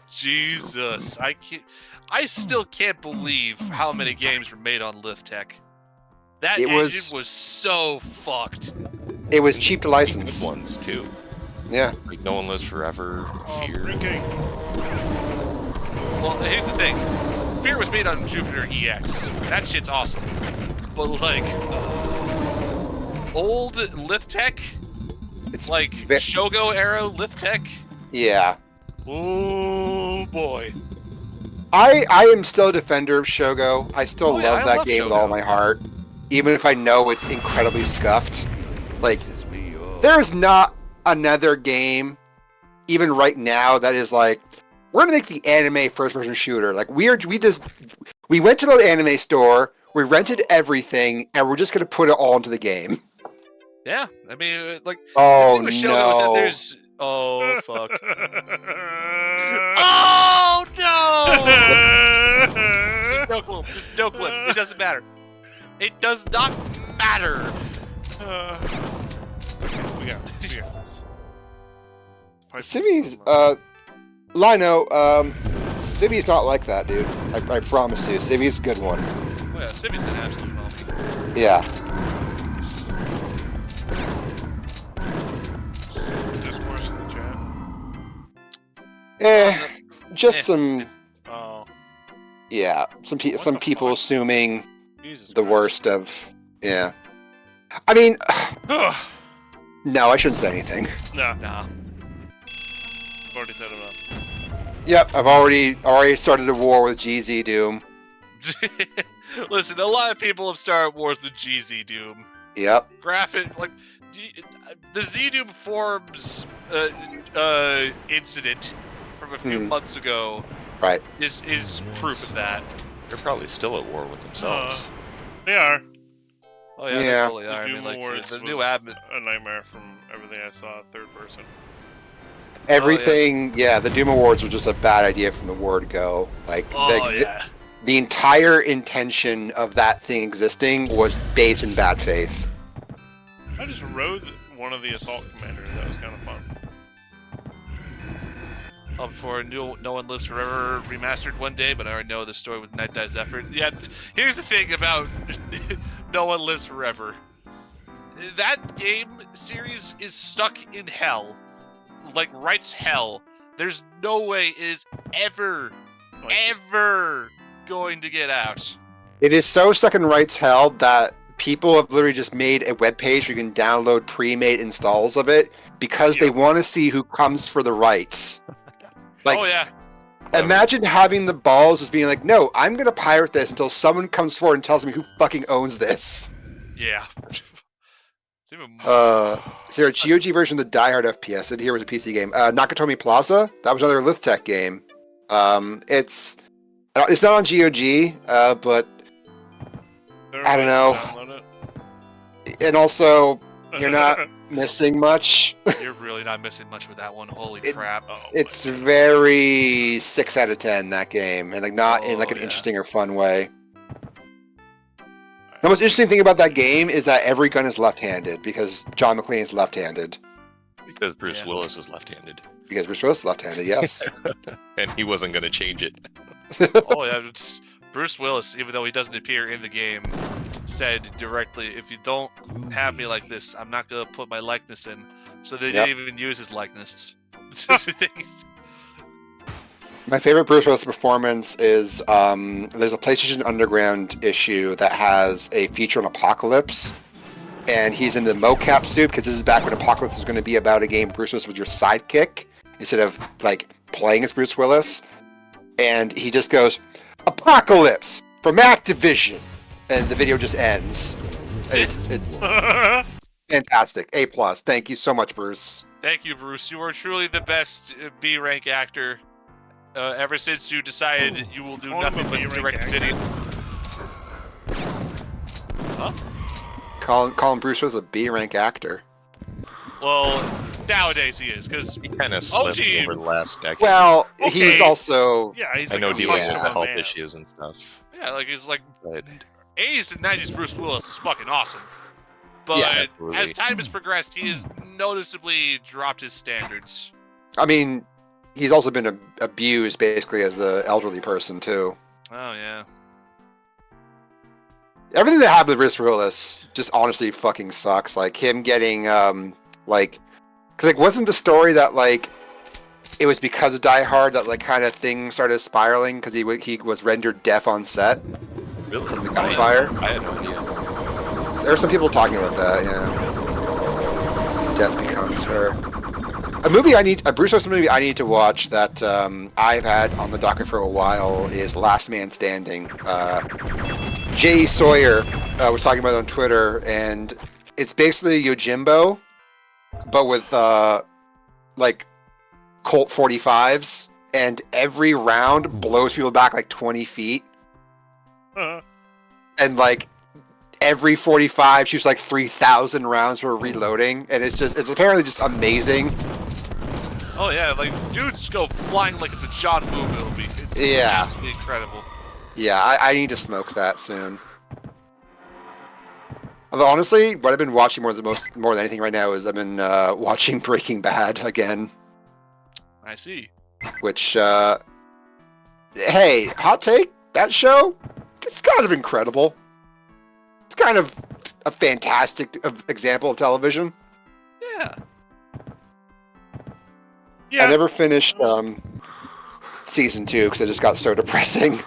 Jesus, I still can't believe how many games were made on Lift Tech. That engine was so fucked. It was cheap to Good license. ones too. Yeah. Like No One Lives Forever, Fear. Drinking. Well, here's the thing. Fear was made on Jupiter EX. That shit's awesome. But like old Lift Tech, It's like Shogo era Lift Tech. Yeah. Oh boy. I am still a defender of Shogo. I still Oh, yeah, love I that love game with Shogo. all my heart. Even if I know it's incredibly scuffed. Like, there is not another game, even right now, that is like, we're gonna make the anime first-person shooter. Like we went to the anime store, we rented everything, and we're just gonna put it all into the game. Yeah, I mean, like Oh the thing with Shogun was that no! there's fuck. Oh no! Just no clip. Just no clip. It doesn't matter. It does not matter. We got this. We got this. Simi's, Lino, Simi's not like that, dude. I promise you. Simi's a good one. Oh yeah, Simi's an absolute mommy. Yeah. Discourse in the chat. Just some, Oh, yeah, some people fuck? assuming Jesus the Christ. worst of, yeah. I mean, no, I shouldn't say anything. Nah, Nah. I've already said enough. Yep, I've already started a war with GZ Doom. Listen, a lot of people have started wars with GZ Doom. Yep. Graphic, like the Z Doom forums incident from a few months ago. Right. Is proof of that. They're probably still at war with themselves. They are. Oh yeah, they Yeah. totally The are. I Doom mean, like Awards the was new admin. a nightmare from everything I saw third person. Everything, yeah, the Doom Awards was just a bad idea from the word go. Like, the entire intention of that thing existing was based in bad faith. I just rode one of the assault commanders. That was kind of fun. Before No One Lives Forever remastered one day, but I already know the story with Night Dive's efforts. Yeah, here's the thing about No One Lives Forever. That game series is stuck in hell. Like, Wright's hell. There's no way it is ever going to get out. It is so stuck in Wright's hell that people have literally just made a webpage where you can download pre-made installs of it because they want to see who comes for the rights. Like, oh yeah. imagine having the balls just being like, no, I'm going to pirate this until someone comes forward and tells me who fucking owns this. Yeah. It's even more... Is there a GOG version of the Die Hard FPS? Here was a PC game. Nakatomi Plaza? That was another Lithtech game. It's not on GOG, but I don't know. Download it. And also, you're not missing much. You're really not missing much with that one. Holy It- crap. Oh, It's very 6 out of 10, that game, and like not in like an yeah. interesting or fun way. The most interesting thing about that game is that every gun is left-handed because John McClane is left-handed. Because Bruce Yeah. Willis is left-handed. Because Bruce Willis is left-handed, yes. And he wasn't going to change it. Oh yeah, it's Bruce Willis, even though he doesn't appear in the game, said directly, if you don't have me like this, I'm not gonna put my likeness in. So they Yep. didn't even use his likeness. My favorite Bruce Willis performance is there's a PlayStation Underground issue that has a feature on Apocalypse, and he's in the mocap suit because this is back when Apocalypse was going to be about a game Bruce Willis was your sidekick instead of like playing as Bruce Willis, and he just goes, "Apocalypse from Activision," and the video just ends. And it's fantastic. A+. Thank you so much, Bruce. Thank you, Bruce. You are truly the best B rank actor. Ever since you decided you will do Call him nothing a but B-rank direct actor? video. Huh? Calling Bruce Willis a B-rank actor. Well, nowadays he is, because He kind of slipped OG. over the last decade. Well, Okay. he's also Yeah, he's I like know a dealing hustle with yeah. of a health man. issues and stuff. yeah, like he's like But 80s and 90s Bruce Willis is fucking awesome. But Yeah, absolutely. as time has progressed, he has noticeably dropped his standards. I mean, he's also been abused basically as an elderly person too. Oh yeah. Everything that happened with Bruce Willis just honestly fucking sucks. Like him getting like, cause like wasn't the story that like it was because of Die Hard that like kind of things started spiraling because he was rendered deaf on set really, from the gunfire. I had no idea. There are some people talking about that. Yeah, death becomes her. A Bruce Willis movie I need to watch that I've had on the docket for a while is Last Man Standing. Jay Sawyer was talking about it on Twitter, and it's basically Yojimbo, but with like Colt 45s, and every round blows people back like 20 feet, and like every 45 shoots like 3,000 rounds for reloading, and it's apparently just amazing. Oh yeah, like dudes go flying like it's a John Woo movie. It's incredible. Yeah, I need to smoke that soon. Although honestly, what I've been watching more than anything right now is I've been watching Breaking Bad again. I see. Which, hey, hot take, that show, it's kind of incredible. It's kind of a fantastic example of television. Yeah. Yeah. I never finished season 2 because it just got so depressing.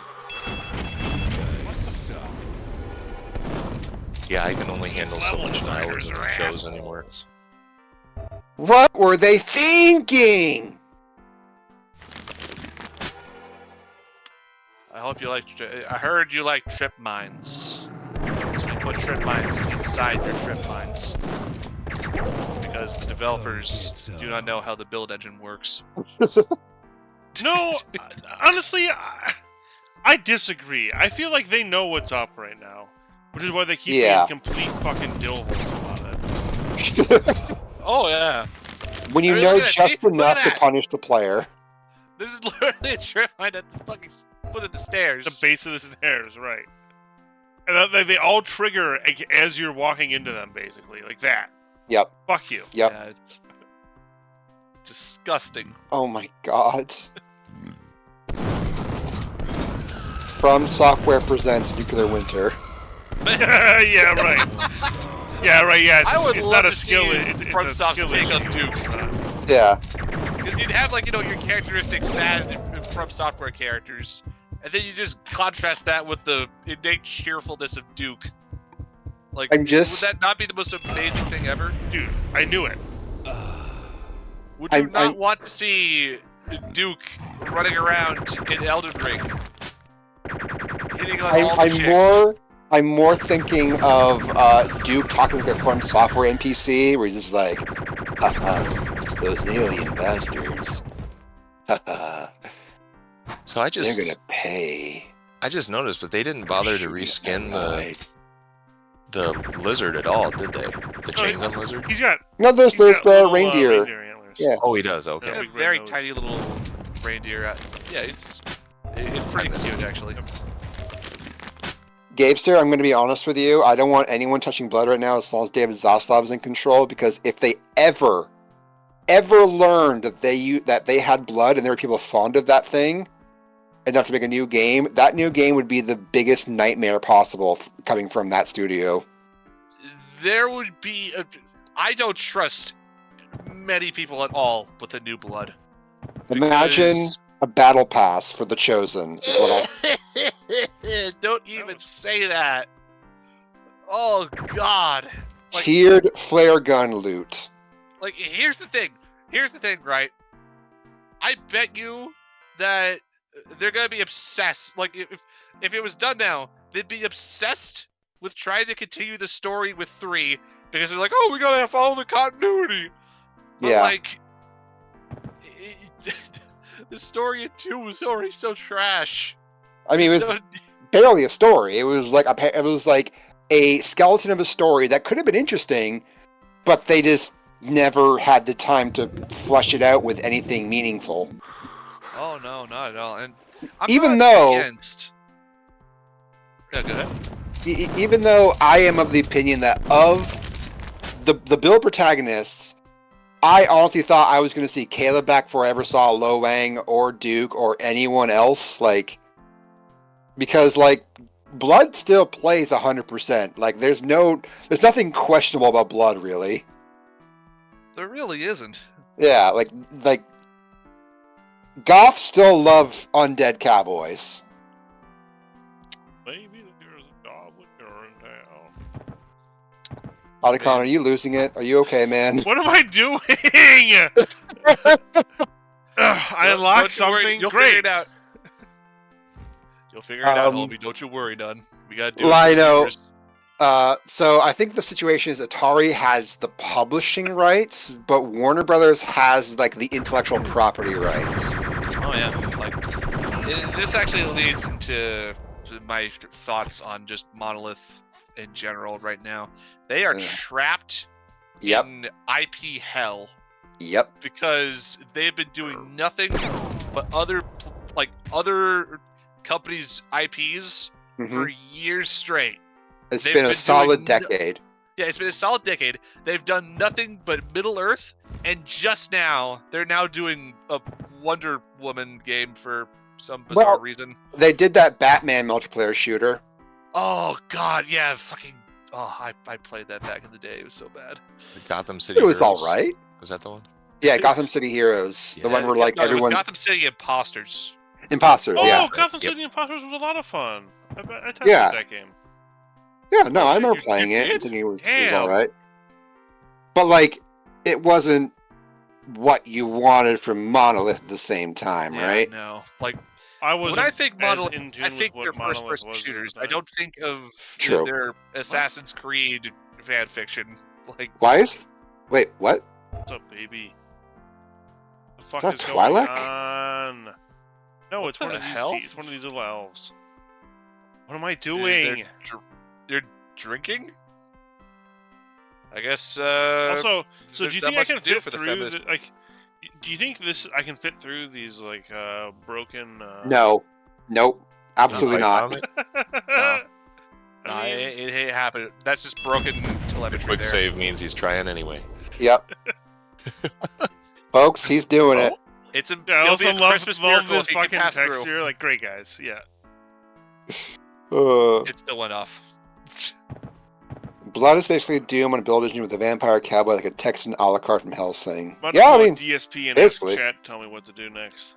Yeah, I can only handle so much designers hours of are shows assholes. anymore. What were they thinking? I hope you like. I heard you like trip mines. So we put trip mines inside your trip mines because the developers do not know how the build engine works. No, honestly, I disagree. I feel like they know what's up right now, which is why they keep being complete fucking dillholes about it. Oh yeah. When you I mean, know look at that. just See? Look enough at to that. punish the player. This is literally a trip mine at the fucking foot of the stairs. The base of the stairs, right? And they all trigger as you're walking into them, basically, like that. Yep. Fuck you. Yep. Yeah, it's disgusting. Oh my god. From Software presents Nuclear Winter. Yeah, right. Yeah, right. Yeah, I would it's love not a to skill. see It's a FromSoft's skill take on issue. Duke. It's not- Yeah. Because you'd have like, your characteristic sad From Software characters, and then you just contrast that with the innate cheerfulness of Duke. Like, I'm just- would that not be the most amazing thing ever? Dude, I knew it. Would you I'm- not I'm- want to see Duke running around in Elden Ring, hitting on all the chicks? I'm more thinking of Duke talking to a From Software NPC, where he's just like, haha, those alien bastards. Haha, So I they're just gonna pay. I just noticed, but they didn't bother to Shoot me reskin alive. the lizard at all, did they? The chain gun lizard? He's got. No, there's he's got the little, reindeer. antlers. Yeah. Oh, he does. Yeah, Okay. big red very nose. tiny little reindeer. Yeah, it's pretty cute actually. Gabester, I'm going to be honest with you. I don't want anyone touching blood right now as long as David Zaslav is in control, because if they ever learned that they had blood and there were people fond of that thing enough to make a new game, that new game would be the biggest nightmare possible coming from that studio. There would be I don't trust many people at all with the new blood. Imagine Because- a battle pass for the Chosen is what I'll Don't even say that. Oh God. Like, tiered flare gun loot. like here's the thing, right? I bet you that they're gonna be obsessed. Like if it was done now, they'd be obsessed with trying to continue the story with 3 because they're like, oh, we gotta follow the continuity. But Yeah. like, the story in 2 was already so trash. I mean, it was So- barely a story. It was like a skeleton of a story that could have been interesting, but they just never had the time to flesh it out with anything meaningful. Oh no, not at all. And I'm Even not though- against. Yeah, go ahead. Even though I am of the opinion that of the build protagonists, I honestly thought I was going to see Caleb back before I ever saw Lo Wang or Duke or anyone else. Like, because like Blood still plays 100%. Like, there's nothing questionable about Blood, really. There really isn't. Yeah, like Goths still love undead cowboys. Maybe there's a goblin girl in town. Otacon, are you losing it? Are you okay, man? What am I doing? I unlocked Don't you worry, something You'll figure great. it out. You'll figure it out, Um, homie. Don't you worry, none. We gotta do it. Lino, so I think the situation is Atari has the publishing rights, but Warner Brothers has like the intellectual property rights. Oh yeah, like this actually leads into my thoughts on just Monolith in general right now. They are Ugh. trapped Yep. in IP hell Yep. because they've been doing nothing but other companies' IPs for years straight. It's They've been a been solid doing decade. Yeah, it's been a solid decade. They've done nothing but Middle Earth, and just now they're now doing a Wonder Woman game for some bizarre reason. They did that Batman multiplayer shooter. Oh God, yeah, fucking. Oh, I played that back in the day. It was so bad. Gotham City. It was Heroes. all right. Was that the one? Yeah, Gotham City Heroes. The Yeah, one where like No, it was everyone's Gotham City Imposters. imposters. Oh, Yeah. Gotham Yep. City Imposters was a lot of fun. I tested Yeah. that game. Yeah. No, I remember You playing it. did? Thinking it was Damn. all right. But like, it wasn't what you wanted from Monolith at the same time, Yeah, right? No, like I was when I think Monolith, in tune I think with they're what Monolith first-person was at the shooters. I time. don't think of True. their Assassin's Creed fan fiction. Like, Why is? Wait, what? What's up, baby? The fuck that is going Twi'lek? on? No, it's one the of these. hell? It's one of these little elves. What am I doing? They're drinking. I guess. Also, so do there's you not think I much can to do fit for the through? feminist. Like, do you think this? I can fit through these like broken? No. Nope. Absolutely Not not. No. I mean, It happened. That's just broken telemetry Quick there. save means he's trying anyway. Yep. Folks, he's doing it. It's a. I It'll also be a Christmas love miracle this if he can fucking pass through. texture. Like, great guys, yeah. It still went off. Blood is basically Doom on a build engine with a vampire cowboy like a Texan a la carte from Hellsing. Much Yeah, I more mean, DSP and basically. chat. Tell me what to do next.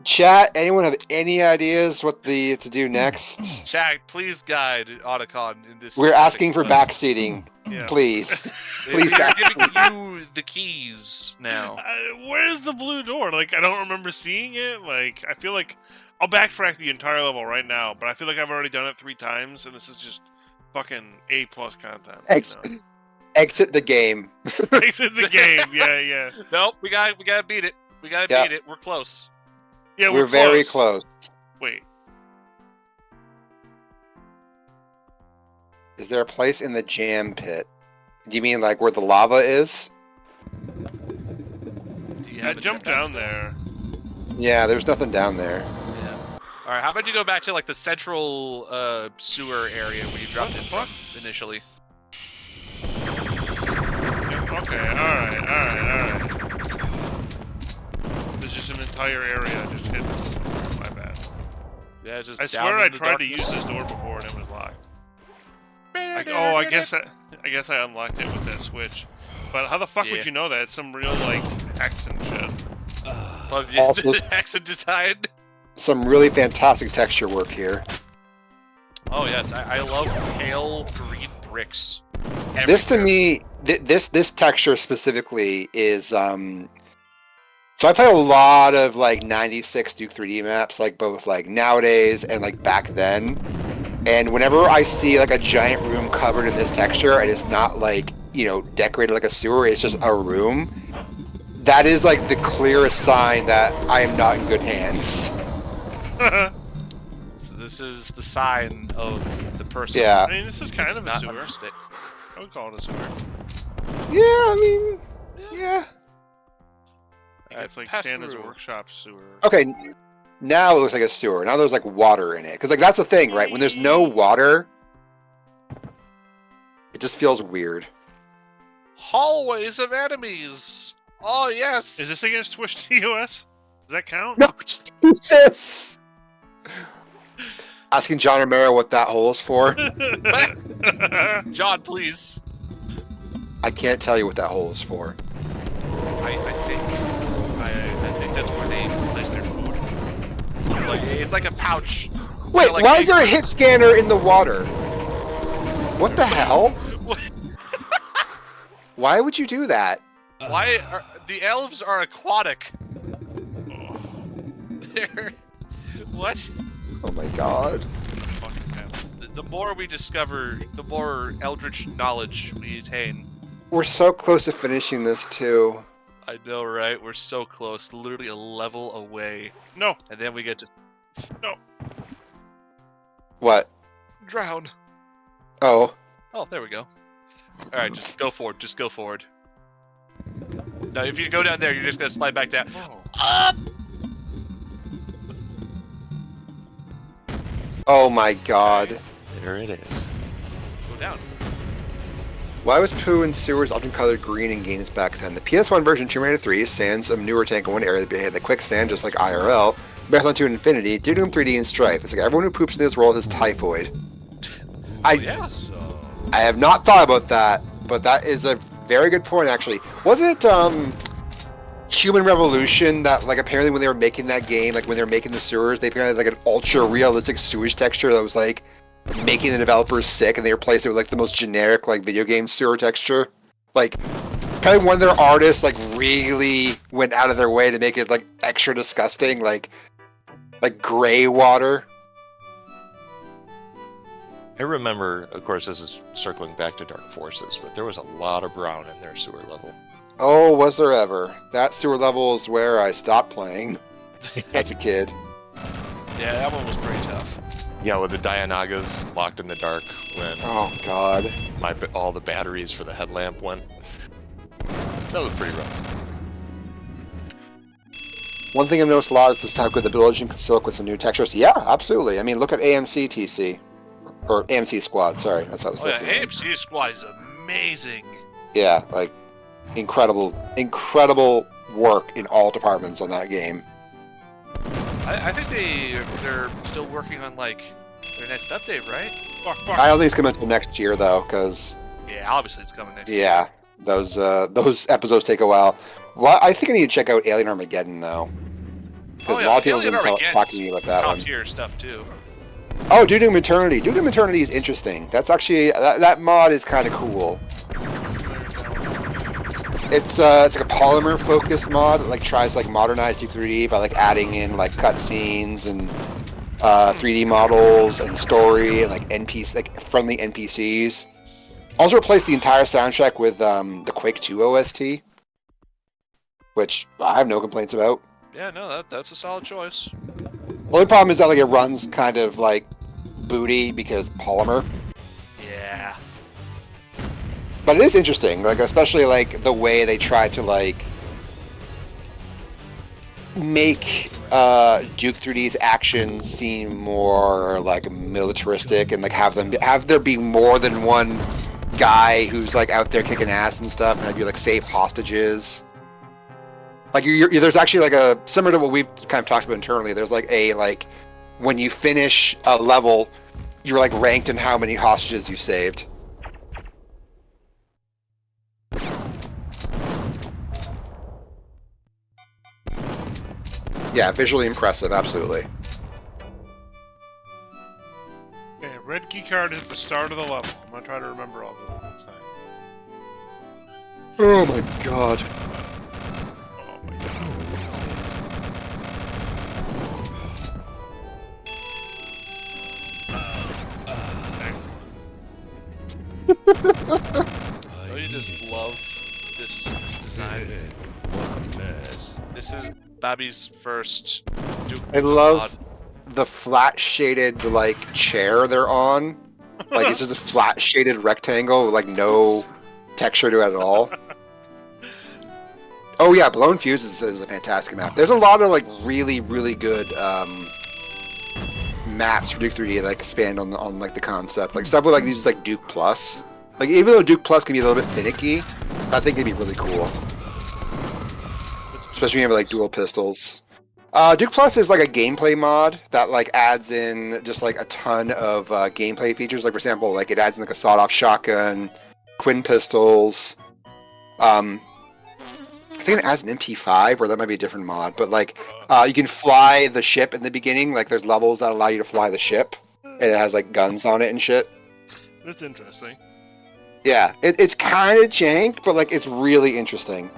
Chat, anyone have any ideas what to do next? Shaq, please guide Otacon in this. We're asking for quest. backseating, Yeah. please. Please We're back giving you the keys now. Where's the blue door? Like, I don't remember seeing it. Like, I feel like I'll backtrack the entire level right now, but I feel like I've already done it 3 times, and this is just fucking A+ content. Exit the game. Exit the game. Yeah. Nope, we gotta beat it. We gotta Yep. beat it. We're close. Yeah, We're very close. Wait. Is there a place in the jam pit? Do you mean like where the lava is? Do you I have a jumped jetpack down still? there. Yeah, there's nothing down there. Yeah. All right. How about you go back to like the central sewer area where you dropped What in the fuck? from initially? Okay, alright. There's just an entire area just hidden. My bad. Yeah, just. I down swear I in the tried to darkness. use this door before and it was locked. I guess I unlocked it with that switch. But how the fuck Yeah. would you know that? It's some real like hex and shit. But Also- exit design. Some really fantastic texture work here. Oh yes, I love pale green bricks. This to everywhere. me, this texture specifically is So I played a lot of like 96 Duke 3D maps, like both like nowadays and like back then. And whenever I see like a giant room covered in this texture and it's not like, you know, decorated like a sewer, it's just a room, that is like the clearest sign that I am not in good hands. So this is the sign of the person. Yeah. I mean, this is kind who's of a not sewer. understand- I would call it a sewer. Yeah, I mean, yeah. It's like pass Santa's through. workshop sewer. Okay, now it looks like a sewer. Now there's like water in it. Because like that's the thing, right? When there's no water, it just feels weird. Hallways of enemies. Oh yes. Is this against Twitch TOS? Does that count? No, Jesus! Asking John Romero what that hole is for. John, please. I can't tell you what that hole is for. I think that's where they place their food. Like it's like a pouch. Wait, like why is there a eggs. hit scanner in the water? What the hell? Why would you do that? Why are the elves are aquatic? They're what? Oh my god. Fucking hell. The more we discover, the more eldritch knowledge we attain. We're so close to finishing this too. I know, right? We're so close, literally a level away, No. and then we get to What? drown. Oh. Oh, there we go. All right, just go forward. Just go forward. No, if you go down there, you're just gonna slide back down. Oh. Up! Oh my god. There it is. Go down. Why was poo in sewers often colored green in games back then? The PS1 version, Tomb Raider 3, Sands of Newer Tank 1 area that behaved like quicksand, just like IRL. Marathon 2 Infinity, Duke Nukem 3D, and Stripe. It's like everyone who poops in this world has typhoid. Yeah. I have not thought about that, but that is a very good point, actually. Wasn't it, Human Revolution that, like, apparently when they were making that game, like, when they were making the sewers, they apparently had, like, an ultra-realistic sewage texture that was, like, making the developers sick, and they replaced it with, like, the most generic, like, video game sewer texture? Like, apparently one of their artists, like, really went out of their way to make it, like, extra disgusting, like gray water. I remember, of course, this is circling back to Dark Forces, but there was a lot of brown in their sewer level. Oh, was there ever? That sewer level is where I stopped playing as a kid. Yeah, that one was pretty tough. Yeah, with the Dianagas locked in the dark when Oh, God. all the batteries for the headlamp went. That was pretty rough. One thing I've noticed a lot is just how good the build engine can still look with some new textures. Yeah, absolutely. I mean, look at AMC TC. Or AMC Squad, sorry. That's how I was Oh yeah, listening. AMC Squad is amazing. Yeah, like, incredible work in all departments on that game. I think they're still working on like their next update, right? Fuck. I don't think it's coming until next year, though, because, Yeah, obviously it's coming next year. yeah, those episodes take a while. Well, I think I need to check out Alien Armageddon, though. Because Oh, a yeah, lot of people Alien have been Armageddon's talking to me about that top one. tier stuff too. Oh, Duke Nukem Eternity. Duke Nukem Eternity is interesting. That's actually that mod is kind of cool. It's like a polymer focused mod that like tries to like modernize Duke 3D by like adding in like cutscenes and 3D models and story and like like friendly NPCs. Also replaced the entire soundtrack with the Quake 2 OST, which I have no complaints about. Yeah, no, that's a solid choice. Only problem is that like it runs kind of like booty because polymer. Yeah. But it is interesting, like especially like the way they tried to like make Duke 3D's actions seem more like militaristic and like have there be more than one guy who's like out there kicking ass and stuff, and have you like save hostages. Like there's actually like a similar to what we've kind of talked about internally. There's like when you finish a level, you're like ranked in how many hostages you saved. Yeah, visually impressive, absolutely. Okay, red key card is at the start of the level. I'm gonna try to remember all of them this time. Oh my god. Oh my god. Don't you just love this design? This is Bobby's first Duke I Nukem love mod. the flat shaded like chair they're on. Like it's just a flat shaded rectangle with like no texture to it at all. Oh yeah, Blown Fuse is a fantastic map. There's a lot of like really good maps for Duke 3D that like, expand on like the concept. Like stuff with like these like Duke Plus. Like even though Duke Plus can be a little bit finicky, I think it'd be really cool. Especially when you have like dual pistols. Duke Plus is like a gameplay mod that like adds in just like a ton of gameplay features. Like for example, like it adds in like a sawed-off shotgun, twin pistols. I think it adds an MP5, or that might be a different mod. But like you can fly the ship in the beginning. Like there's levels that allow you to fly the ship, and it has like guns on it and shit. That's interesting. Yeah, it's kind of jank, but like it's really interesting.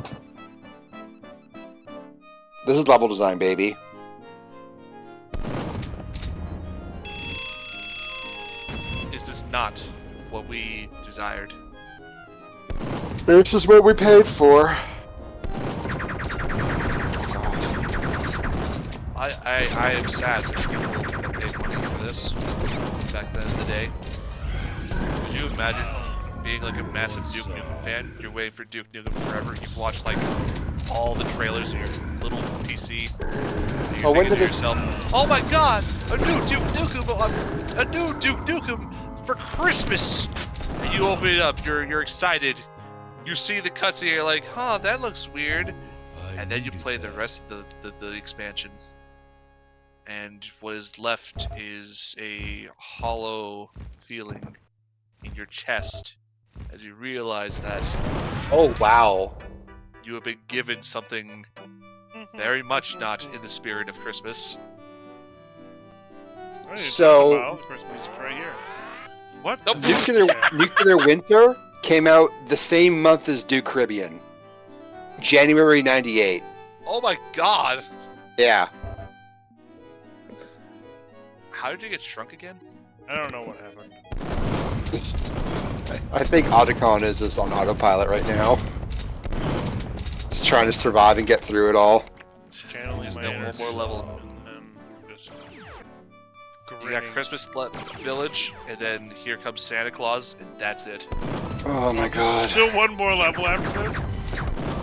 This is level design, baby. This is not what we desired. This is what we paid for. I am sad that people paid money for this back then in the day. Could you imagine being like a massive Duke Nukem fan? You're waiting for Duke Nukem forever. You've watched like all the trailers in your little PC. And you're thinking to yourself, "Oh my God, a new Duke Nukem for Christmas!" And you open it up. You're excited. You see the cutscene. You're like, "Huh, that looks weird." And then you play the rest of the expansion. And what is left is a hollow feeling in your chest as you realize that Oh wow. you have been given something very much not in the spirit of Christmas. So- Christmas music right here. What? Nope. Nuclear Winter came out the same month as Duke Caribbean. January 98. Oh my God! Yeah. How did you get shrunk again? I don't know what happened. I think Otacon is just on autopilot right now. Just trying to survive and get through it all. Just channeling Just my got one energy more level. and just You got grinning. Christmas Village, and then here comes Santa Claus, and that's it. Oh my god. Still one more level after this?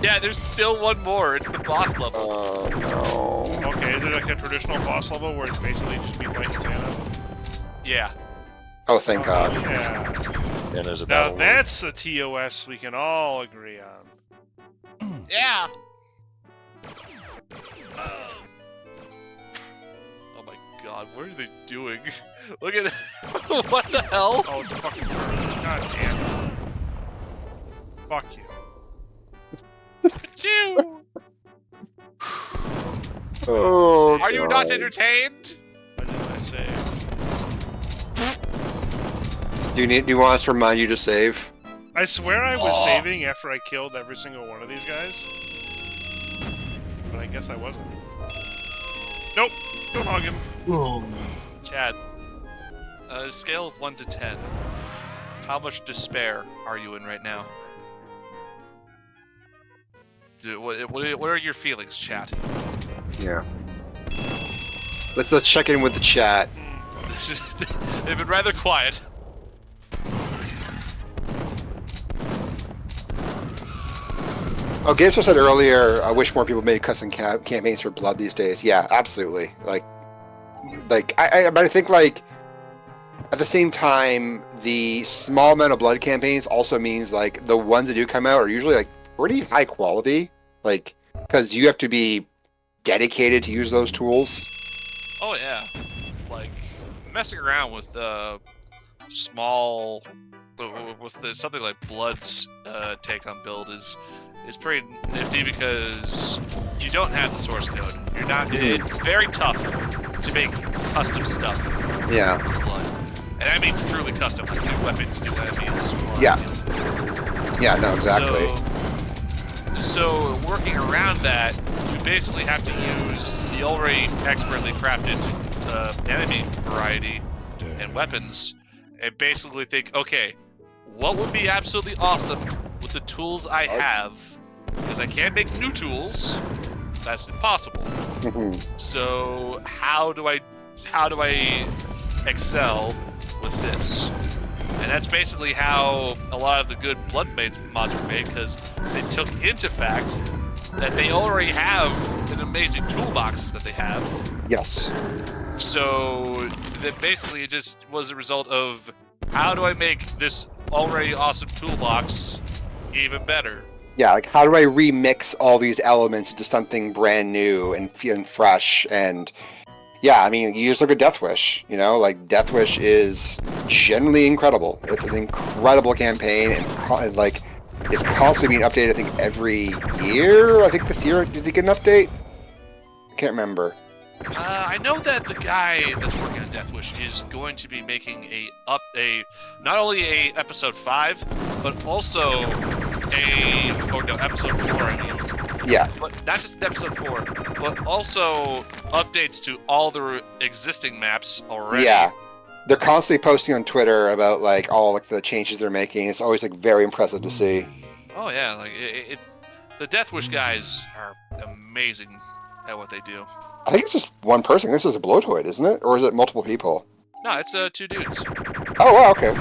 Yeah, there's still one more. It's the boss level. Oh no. Okay, is it like a traditional boss level where it's basically just me fighting Santa? Yeah. Oh, thank god. Yeah. And there's a Now battle. that's a TOS we can all agree on. Yeah. Oh my God, what are they doing? Look at that. What the hell? Oh, it's a fucking bird. God damn it. Fuck you. Achoo! Oh, Are you not entertained? What did I say? Do you want us to remind you to save? I swear I was Oh. saving after I killed every single one of these guys. But I guess I wasn't. Nope. Don't hug him. Chad, scale of 1 to 10, how much despair are you in right now? What are your feelings, chat? Yeah. Let's check in with the chat. They've been rather quiet. Oh, Gabeso said earlier, I wish more people made custom campaigns for Blood these days. Yeah, absolutely. But I think, like, at the same time, the small amount of Blood campaigns also means, like, the ones that do come out are usually, like, pretty high quality. Like, because you have to be dedicated to use those tools. Oh yeah, like messing around with small, with something like Blood's take on build is pretty nifty because you don't have the source code. You're not. It's very tough to make custom stuff. Yeah. With Blood, and I mean truly custom, like new weapons, new enemies. Yeah. Yeah, no, exactly. So working around that, you basically have to use the already expertly crafted enemy variety and weapons, and basically think, okay, what would be absolutely awesome with the tools I have? Because I can't make new tools. That's impossible. Mhm. So how do I excel with this? And that's basically how a lot of the good Blood mods were made, because they took into fact that they already have an amazing toolbox that they have. Yes. So that basically it just was a result of how do I make this already awesome toolbox even better? Yeah, like, how do I remix all these elements into something brand new and feeling fresh? And yeah, I mean, you just look at Death Wish, you know, like, Death Wish is generally incredible. It's an incredible campaign, and it's constantly being updated, I think, every year. I think this year, did they get an update? I can't remember. I know that the guy that's working on Death Wish is going to be making not only a episode 5, but also episode 4, I mean. Yeah. But not just episode 4, but also updates to all the existing maps already. Yeah. They're constantly posting on Twitter about, like, all, like, the changes they're making. It's always, like, very impressive to see. Oh yeah, like the Death Wish guys are amazing. at what they do. I think it's just one person. This is a Bloatoid, isn't it? Or is it multiple people? No, it's 2 dudes. Oh, wow, okay.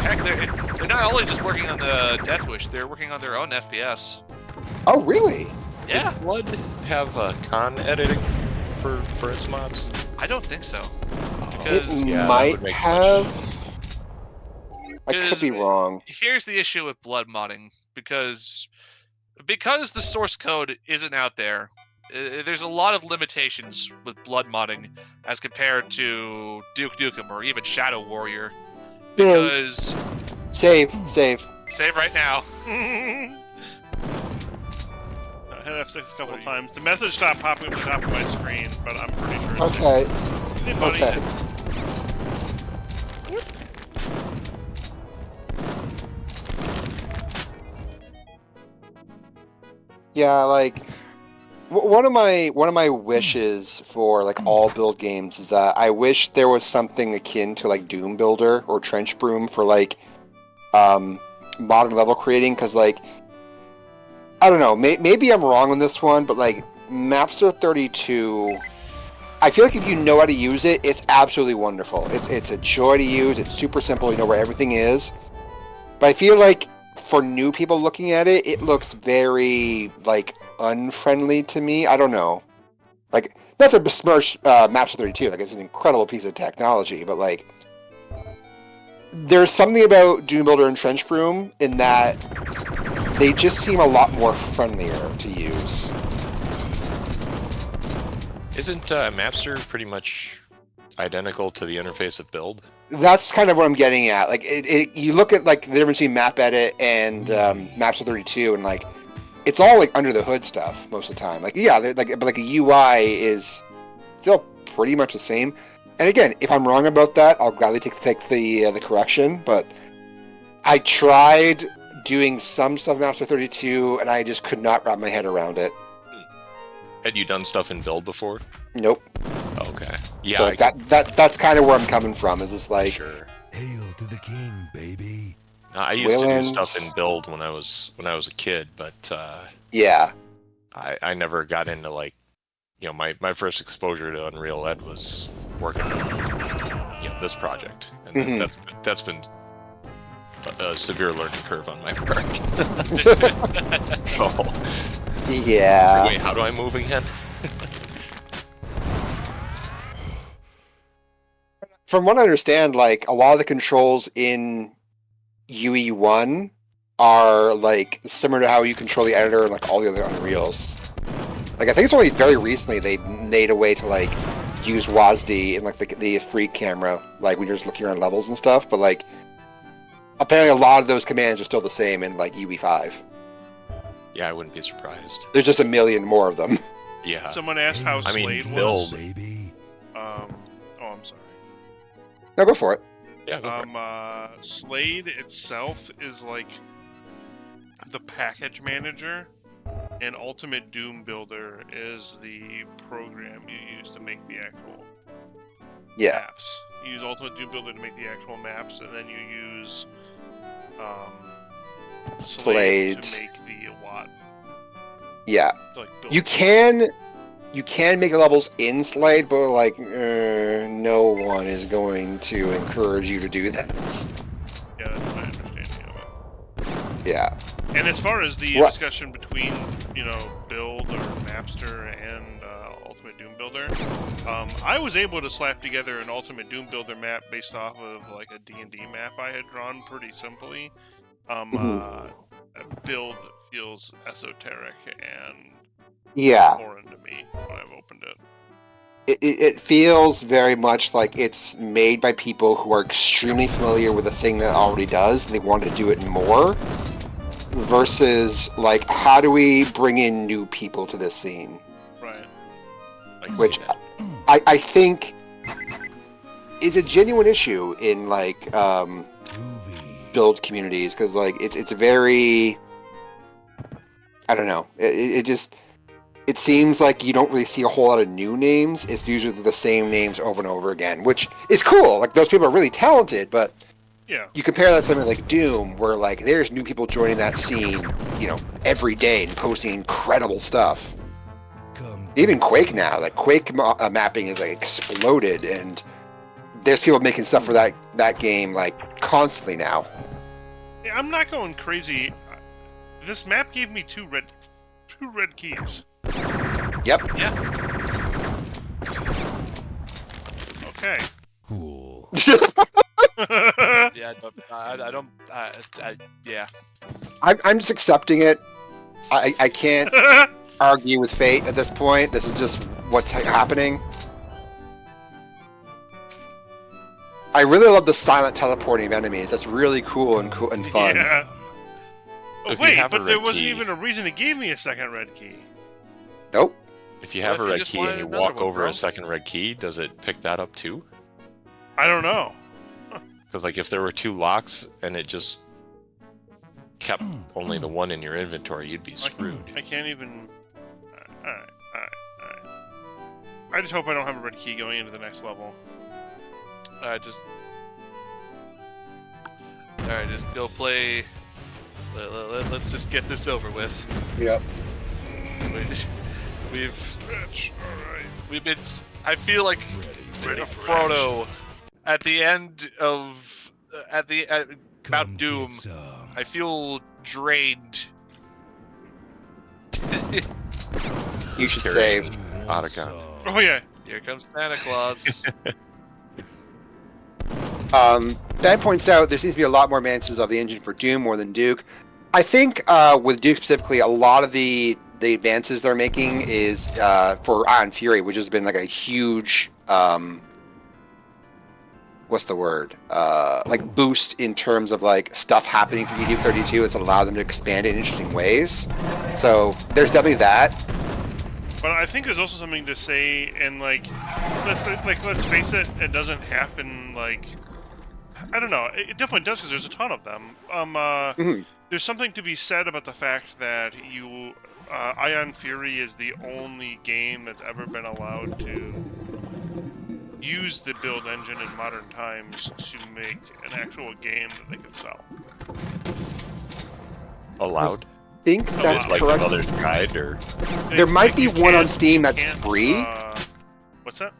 Heck, they're not only just working on the Death Wish, they're working on their own FPS. Oh, really? Yeah, Blood have con editing for its mods? I don't think so. It Because yeah, that might would make have. I could Because be wrong. here's the issue with blood modding, because the source code isn't out there. There's a lot of limitations with blood modding as compared to Duke Nukem or even Shadow Warrior. Because Save. save right now. I hit F6 a couple times. The message stopped popping up at the top of my screen, but I'm pretty sure it's Okay. Hey, buddy. Okay. Yeah, like one of my wishes for like all build games is that I wish there was something akin to like Doom Builder or Trench Broom for like modern level creating, because like I don't know, maybe I'm wrong on this one, but like Mapster 32, I feel like if you know how to use it, it's absolutely wonderful. It's a joy to use. It's super simple. You know where everything is. But I feel like for new people looking at it, it looks very like unfriendly to me. I don't know. Like, not to besmirch Mapster 32. Like, it's an incredible piece of technology, but like, there's something about Doom Builder and Trench Broom in that they just seem a lot more friendlier to use. Isn't Mapster pretty much identical to the interface of Build? That's kind of what I'm getting at. Like, you look at like the difference between Map Edit and Mapster 32, and like, it's all like under the hood stuff most of the time. Like, yeah, but like a UI is still pretty much the same. And again, if I'm wrong about that, I'll gladly take the correction. But I tried doing some stuff in Mapster 32, and I just could not wrap my head around it. Had you done stuff in Build before? Nope. Okay. Yeah. So that's kind of where I'm coming from. Is this like, sure. Hail to the king, baby. I used to do Wayland's- stuff in Build when I was a kid, but yeah, I never got into like, my first exposure to Unreal Ed was working on this project, and Mhm. that's been a severe learning curve on my part. So, yeah. wait, how do I move again? From what I understand, like a lot of the controls in UE1 are like similar to how you control the editor and like all the other Unreals. Like I think it's only very recently they made a way to like use WASD in like the free camera, like when you're just looking around levels and stuff. But like apparently a lot of those commands are still the same in like UE5. Yeah, I wouldn't be surprised. There's just a million more of them. Yeah. Someone asked how I mean, Slade Build. was. Baby. Oh, I'm sorry. Now go for it. Yeah, go for it. Slade itself is like the package manager, and Ultimate Doom Builder is the program you use to make the actual Yeah. maps. You use Ultimate Doom Builder to make the actual maps, and then you use Slade to make the WAT. Yeah. To, like, build You can make levels in Slade, but like no one is going to encourage you to do that. Yeah, that's my understanding of it. Yeah. And as far as the What- discussion between, Build or Mapster and Ultimate Doom Builder, I was able to slap together an Ultimate Doom Builder map based off of like a D&D map I had drawn pretty simply. Build feels esoteric and Yeah. foreign to me when I've opened it. It feels very much like it's made by people who are extremely familiar with the thing that it already does, and they want to do it more, versus like, how do we bring in new people to this scene? Right. I can which- see that. I think is a genuine issue in like Groovy. build communities, because like it's a very, I don't know, it seems like you don't really see a whole lot of new names. It's usually the same names over and over again, which is cool. Like, those people are really talented, but Yeah. You compare that to something like Doom, where like there's new people joining that scene, every day and posting incredible stuff. Even Quake now, like Quake mapping is like exploded, and there's people making stuff for that game like constantly now. Yeah, I'm not going crazy. This map gave me two red keys. Yep. Yeah. Okay. Cool. Yeah. I don't. Yeah. I'm just accepting it. I can't argue with fate at this point. This is just what's happening. I really love the silent teleporting of enemies. That's really cool and fun. Yeah. Oh, If you wait, have a but there red wasn't key- even a reason it gave me a second red key. Nope. If you What have if a you red just key and wanted you another walk one, over bro? a second red key, does it pick that up too? I don't know. Because like if there were 2 locks and it just kept only the one in your inventory, you'd be screwed. I can't even... Alright. I just hope I don't have a red key going into the next level. Alright, just go play. Let's just get this over with. Yep. We've Stretch. Alright. we've been. I feel like Ready for Frodo at the end of Mount Doom. I feel drained. You should Carry save. Otacon. Oh yeah. Here comes Santa Claus. Ben points out there seems to be a lot more mansions of the engine for Doom more than Duke. I think with Duke specifically, a lot of the advances they're making is for Ion Fury, which has been like a huge what's the word? Like boost in terms of like stuff happening for Duke 32. It's allowed them to expand it in interesting ways. So there's definitely that. But I think there's also something to say, and let's face it, it doesn't happen like... I don't know. It definitely does because there's a ton of them. There's something to be said about the fact that Ion Fury is the only game that's ever been allowed to use the build engine in modern times to make an actual game that they can sell. Allowed? I think that's It's like correct. Mother's Guide or... There might be you one on can't- Steam you that's can't, free. What's that?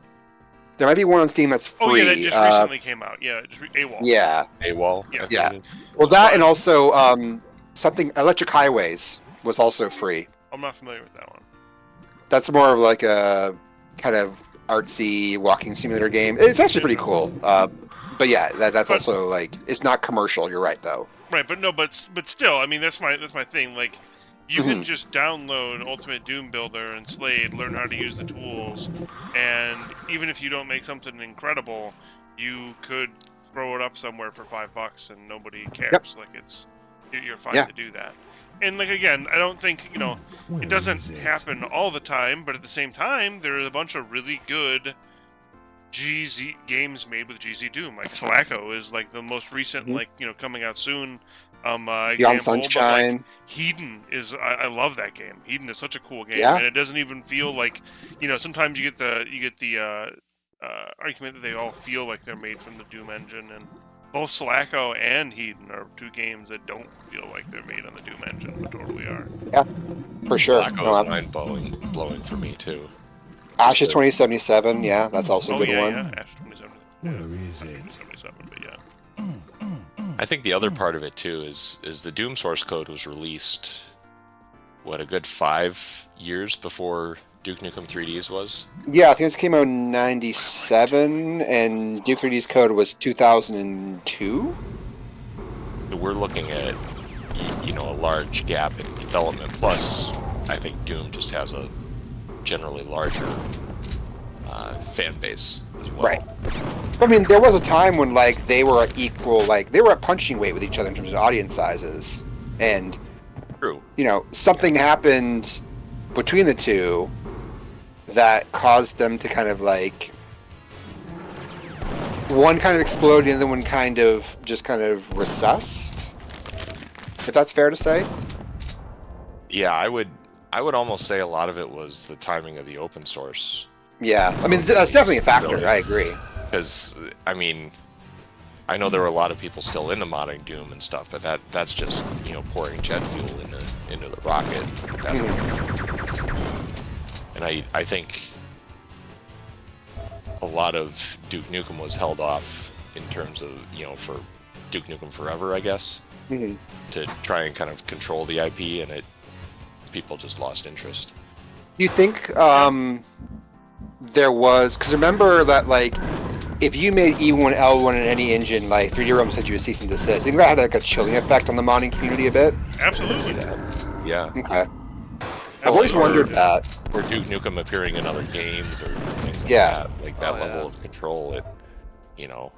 There might be one on Steam that's free. Oh yeah, that just recently came out. Yeah, just AWOL. Yeah. AWOL? Yeah. I think Yeah. it is. Well, that and also something Electric Highways was also free. I'm not familiar with that one. That's more of like a kind of artsy walking simulator game. It's actually pretty cool. But yeah, that's also like it's not commercial. You're right though. Right, but still, I mean that's my thing. Like, you can just download Ultimate Doom Builder and Slade, learn how to use the tools, and even if you don't make something incredible, you could throw it up somewhere for $5 and nobody cares. Yep. Like you're fine Yeah. to do that. And like again, I don't think it doesn't happen all the time, but at the same time, there are a bunch of really good GZ games made with GZ Doom. Like Slacko is like the most recent, like coming out soon. Beyond Example, but, like, Sunshine. Hedon is I love that game. Hedon is such a cool game, Yeah. and it doesn't even feel like sometimes you get the argument that they all feel like they're made from the Doom engine, and both Slacko and Hedon are two games that don't feel like they're made on the Doom engine, but totally are. For sure. Blacko's mind-blowing for me, too. Ashes 2077. Yeah, that's also a Oh good yeah, one. yeah, Ash 27. Where is it? 77, but yeah. I think the other part of it, too, is the Doom source code was released, a good 5 years before Duke Nukem 3Ds was? Yeah, I think this came out in 97, and Duke 3D's code was 2002. We're looking at, a large gap in development. Plus, I think Doom just has a generally larger fan base as well. Right. I mean, there was a time when like they were equal, like they were at punching weight with each other in terms of audience sizes, and True. something happened between the two that caused them to kind of like one kind of exploded and the other one kind of recessed. If that's fair to say. Yeah, I would almost say a lot of it was the timing of the open source. Yeah, I mean that's definitely a factor. I agree. Because, I mean, I know there were a lot of people still into modding Doom and stuff, but that's just, you know, pouring jet fuel into the rocket at that point. And I think a lot of Duke Nukem was held off in terms of, you know, for Duke Nukem Forever, I guess, to try and kind of control the IP, and people just lost interest. Do you think there was, because remember that, like, if you made E1, L1 in any engine, like 3D Realms sent you a cease and desist. I think that had like a chilling effect on the modding community a bit. Absolutely. Yeah. Okay. I've always wondered that. Or Duke Nukem appearing in other games or things like Yeah. that. Like that level of control, it, you know,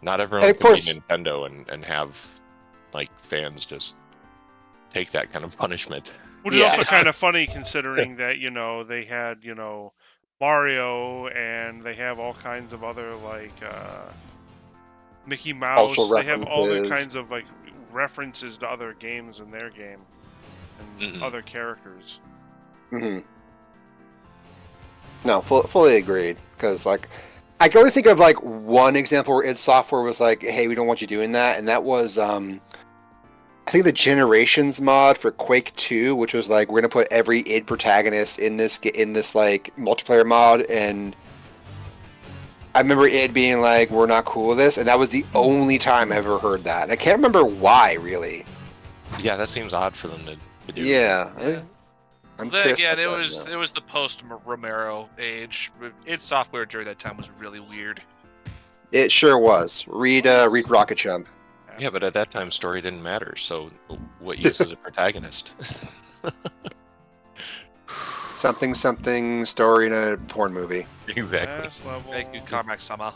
not everyone And of can course- be Nintendo and have like fans just take that kind of punishment. Which is Yeah. also kind of funny considering that, you know, they had, you know, Mario and they have all kinds of other, like, Mickey Mouse. Cultural They have all the references. kinds of, like, references to other games in their game. And other characters. No, fully agreed. Because, like, I can only think of, like, one example where id Software was like, hey, we don't want you doing that. And that was, I think the Generations mod for Quake 2, which was like, we're going to put every id protagonist in this, like, multiplayer mod. And I remember id being like, we're not cool with this. And that was the only time I ever heard that. And I can't remember why, really. Yeah, that seems odd for them to do. Yeah. Yeah. I'm Then curious again, about it that, was the post Romero age. Id Software during that time was really weird. It sure was. Read Rocket Jump. Yeah, but at that time, story didn't matter. So, what use is a protagonist? Something story in a porn movie. Exactly. Last level. Thank you, Carmack Sama.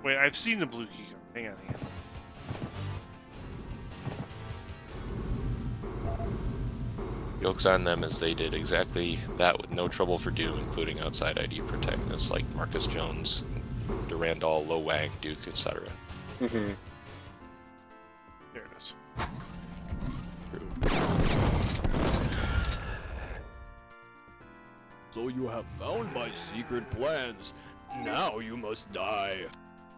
Wait, I've seen the blue key. Hang on. Joke's on them as they did exactly that with no trouble for Doom, including outside ID protagonists like Marcus Jones, Durandal, Lo Wang, Duke, etc. There it is. So you have found my secret plans. Now you must die.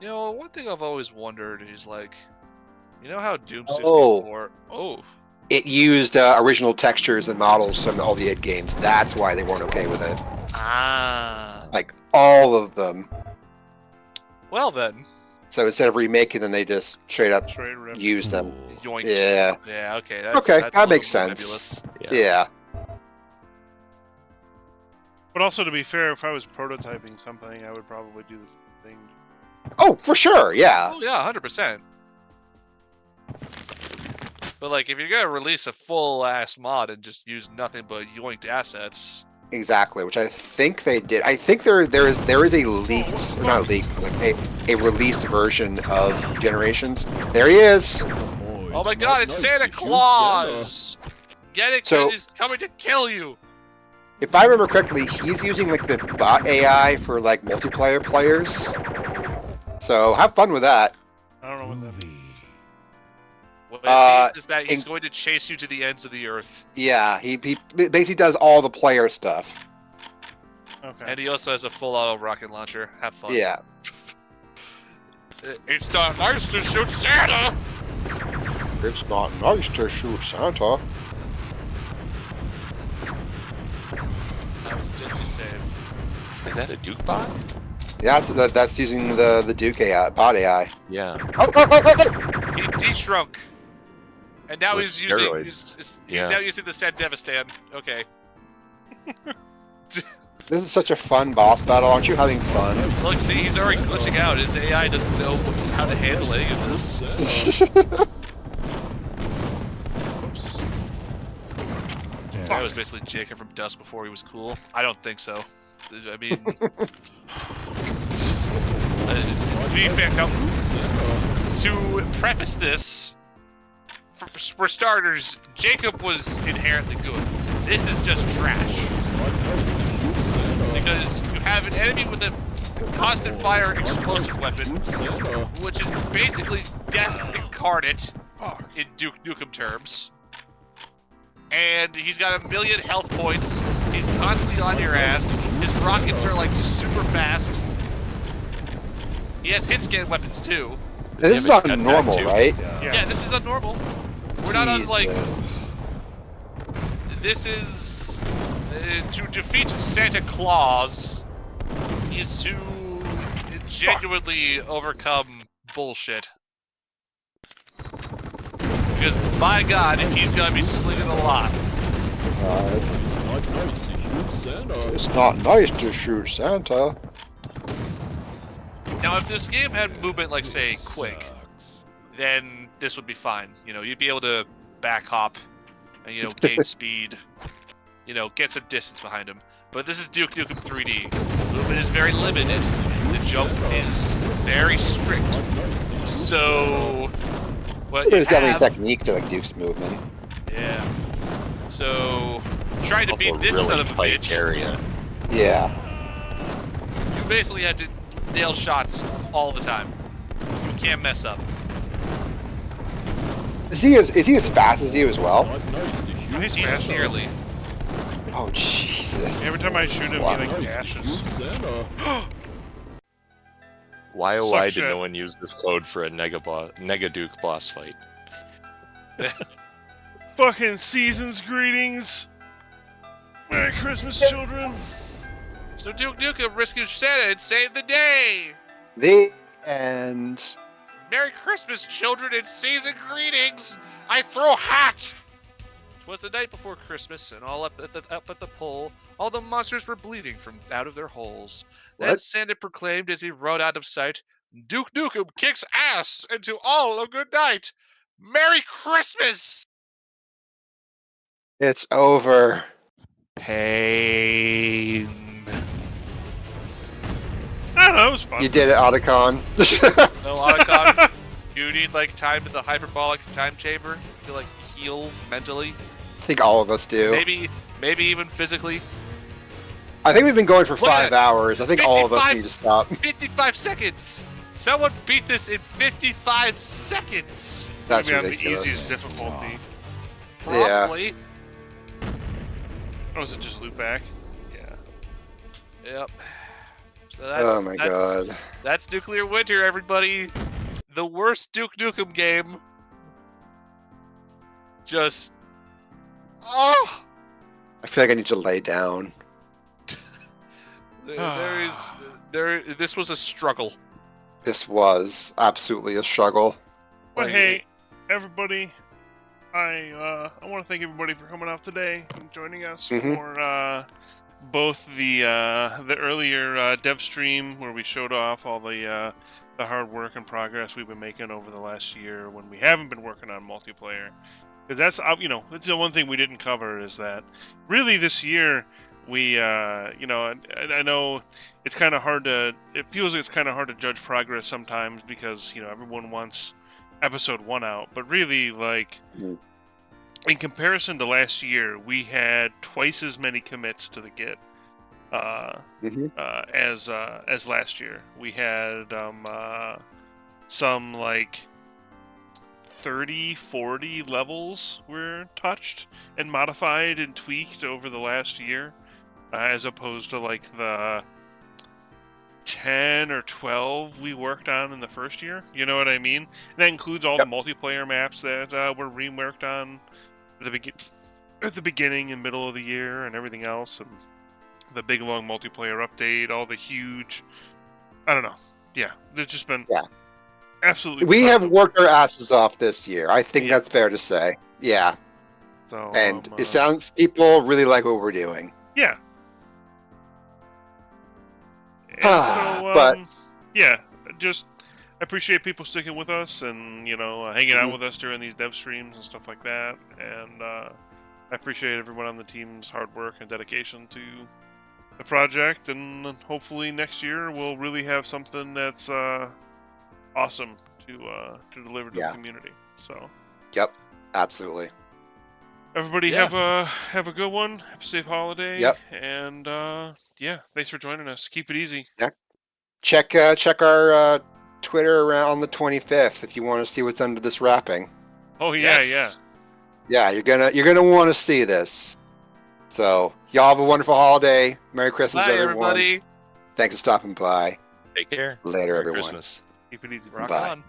You know, one thing I've always wondered is like, you know how Doom Oh. 64. Oh. It used original textures and models from all the id games. That's why they weren't okay with it. Ah. Like, all of them. Well then. So instead of remaking them, they just straight up Straight rip. used them. Yoink. Yeah. Yeah. Okay. That's, Okay, that's that a makes little sense. nebulous. Yeah. But also, to be fair, if I was prototyping something, I would probably do the same thing. Oh, for sure, yeah. Oh yeah, 100%. But like, if you're gonna release a full ass mod and just use nothing but yoinked assets, Exactly, which I think they did. I think there is a leaked, or not a leaked, like a released version of Generations. There he is. oh my god, it's Santa Claus! Get it? 'Cause So- he's coming to kill you. If I remember correctly, he's using like the bot AI for like multiplayer players. So have fun with that. I don't know what that means. What it means is that he's in- going to chase you to the ends of the earth, Yeah, he basically does all the player stuff. Okay. and he also has a full auto rocket launcher. Have fun. Yeah. It's not nice to shoot Santa. It's not nice to shoot Santa. That was just you saying. Is that a Duke bot? Yeah, that's using the Duke AI, bot AI. Yeah. He de-shrunk. And now With he's using steroids. he's Yeah. now using the Sandevistan. Okay. This is such a fun boss battle. Aren't you having fun? Look, see, he's already glitching out. His AI doesn't know how to handle any of this. Oops. That was basically Jacob from Dusk before he was cool. I don't think so. I mean, to be fair, no. To preface this, for starters, Jacob was inherently good. This is just trash. Because you have an enemy with a constant fire explosive weapon, which is basically death incarnate in Duke Nukem terms. And he's got 1,000,000 health points. He's constantly on your ass. His rockets are like super fast. He has hit scan weapons too. This is but on cut normal, back too. right? Yeah, this is on normal. We're not on like. Jesus. This is to defeat Santa Claus is to genuinely overcome bullshit. Because my God, he's gonna be slinging a lot. Not nice to shoot Santa. It's not nice to shoot Santa. Now, if this game had movement like, say, Quick, then this would be fine. You know, you'd be able to back hop and, you know, gain speed, you know, get some distance behind him. But this is Duke Nukem 3D. Movement is very limited. The jump is very strict. So, what you There's definitely have... technique to like Duke's movement. Yeah. So, trying to Of beat a this really son of a tight bitch, area. Yeah. you basically had to nail shots all the time. You can't mess up. Is he as fast as you as well? Not nice to shoot He's He's fast. nearly. Oh Jesus. Every time I shoot him, Wow. he like Nice to dashes. shoot Santa. Why oh Suck why did shit. no one use this code for a Nega Duke boss fight? Fucking season's greetings. Merry Christmas, children. So Duke Nukem rescues Santa and saved the day! The end. Merry Christmas, children, and season greetings! I throw hat! 'Twas the night before Christmas, and all up at the pole, all the monsters were bleeding from out of their holes. Then What? Santa proclaimed as he rode out of sight, Duke Nukem kicks ass, and to all a good night! Merry Christmas! It's over. Pain. I don't know, it was fun. You did it, Otacon. No, Otacon, you need like time in the hyperbolic time chamber to like heal mentally. I think all of us do. Maybe even physically. I think we've been going for Look at 5 hours. I think all of us 55 need to stop. 55 seconds! Someone beat this in 55 seconds! That's Maybe on the ridiculous. easiest difficulty. Yeah. Probably. Or was it just loop back? Yeah. Yep. So that's, Oh my god. That's Nuclear Winter, everybody. The worst Duke Nukem game. Just. Oh! I feel like I need to lay down. This was a struggle. This was absolutely a struggle. But hey, everybody, I want to thank everybody for coming out today and joining us Mhm. for both the earlier dev stream where we showed off all the hard work and progress we've been making over the last year when we haven't been working on multiplayer. Because that's that's the one thing we didn't cover is that really this year we I know it's kind of hard to feels like it's kind of hard to judge progress sometimes because everyone wants episode 1 out, but really like in comparison to last year we had twice as many commits to the Git as last year. We had some like 30-40 levels were touched and modified and tweaked over the last year, as opposed to like the 10 or 12 we worked on in the first year. You know what I mean? And that includes all the multiplayer maps that were reworked on at the beginning and middle of the year and everything else, and the big long multiplayer update, all the huge, I don't know. Yeah, there's just been absolutely. We have worked our asses off this year. I think that's fair to say. Yeah. So, And it sounds people really like what we're doing. Yeah. And so, But- yeah, just I appreciate people sticking with us and hanging out with us during these dev streams and stuff like that. And I appreciate everyone on the team's hard work and dedication to the project. And hopefully next year we'll really have something that's awesome to deliver to the community. So. Yep. Absolutely. Everybody have a good one. Have a safe holiday. Yep. And thanks for joining us. Keep it easy. Yeah. Check our Twitter around on the 25th if you want to see what's under this wrapping. Oh yeah, Yeah, you're gonna want to see this. So y'all have a wonderful holiday. Merry Christmas, Bye, everyone. everybody. Thanks for stopping by. Take care. Later, Merry everyone. Christmas. Keep it easy. Rock Bye. on.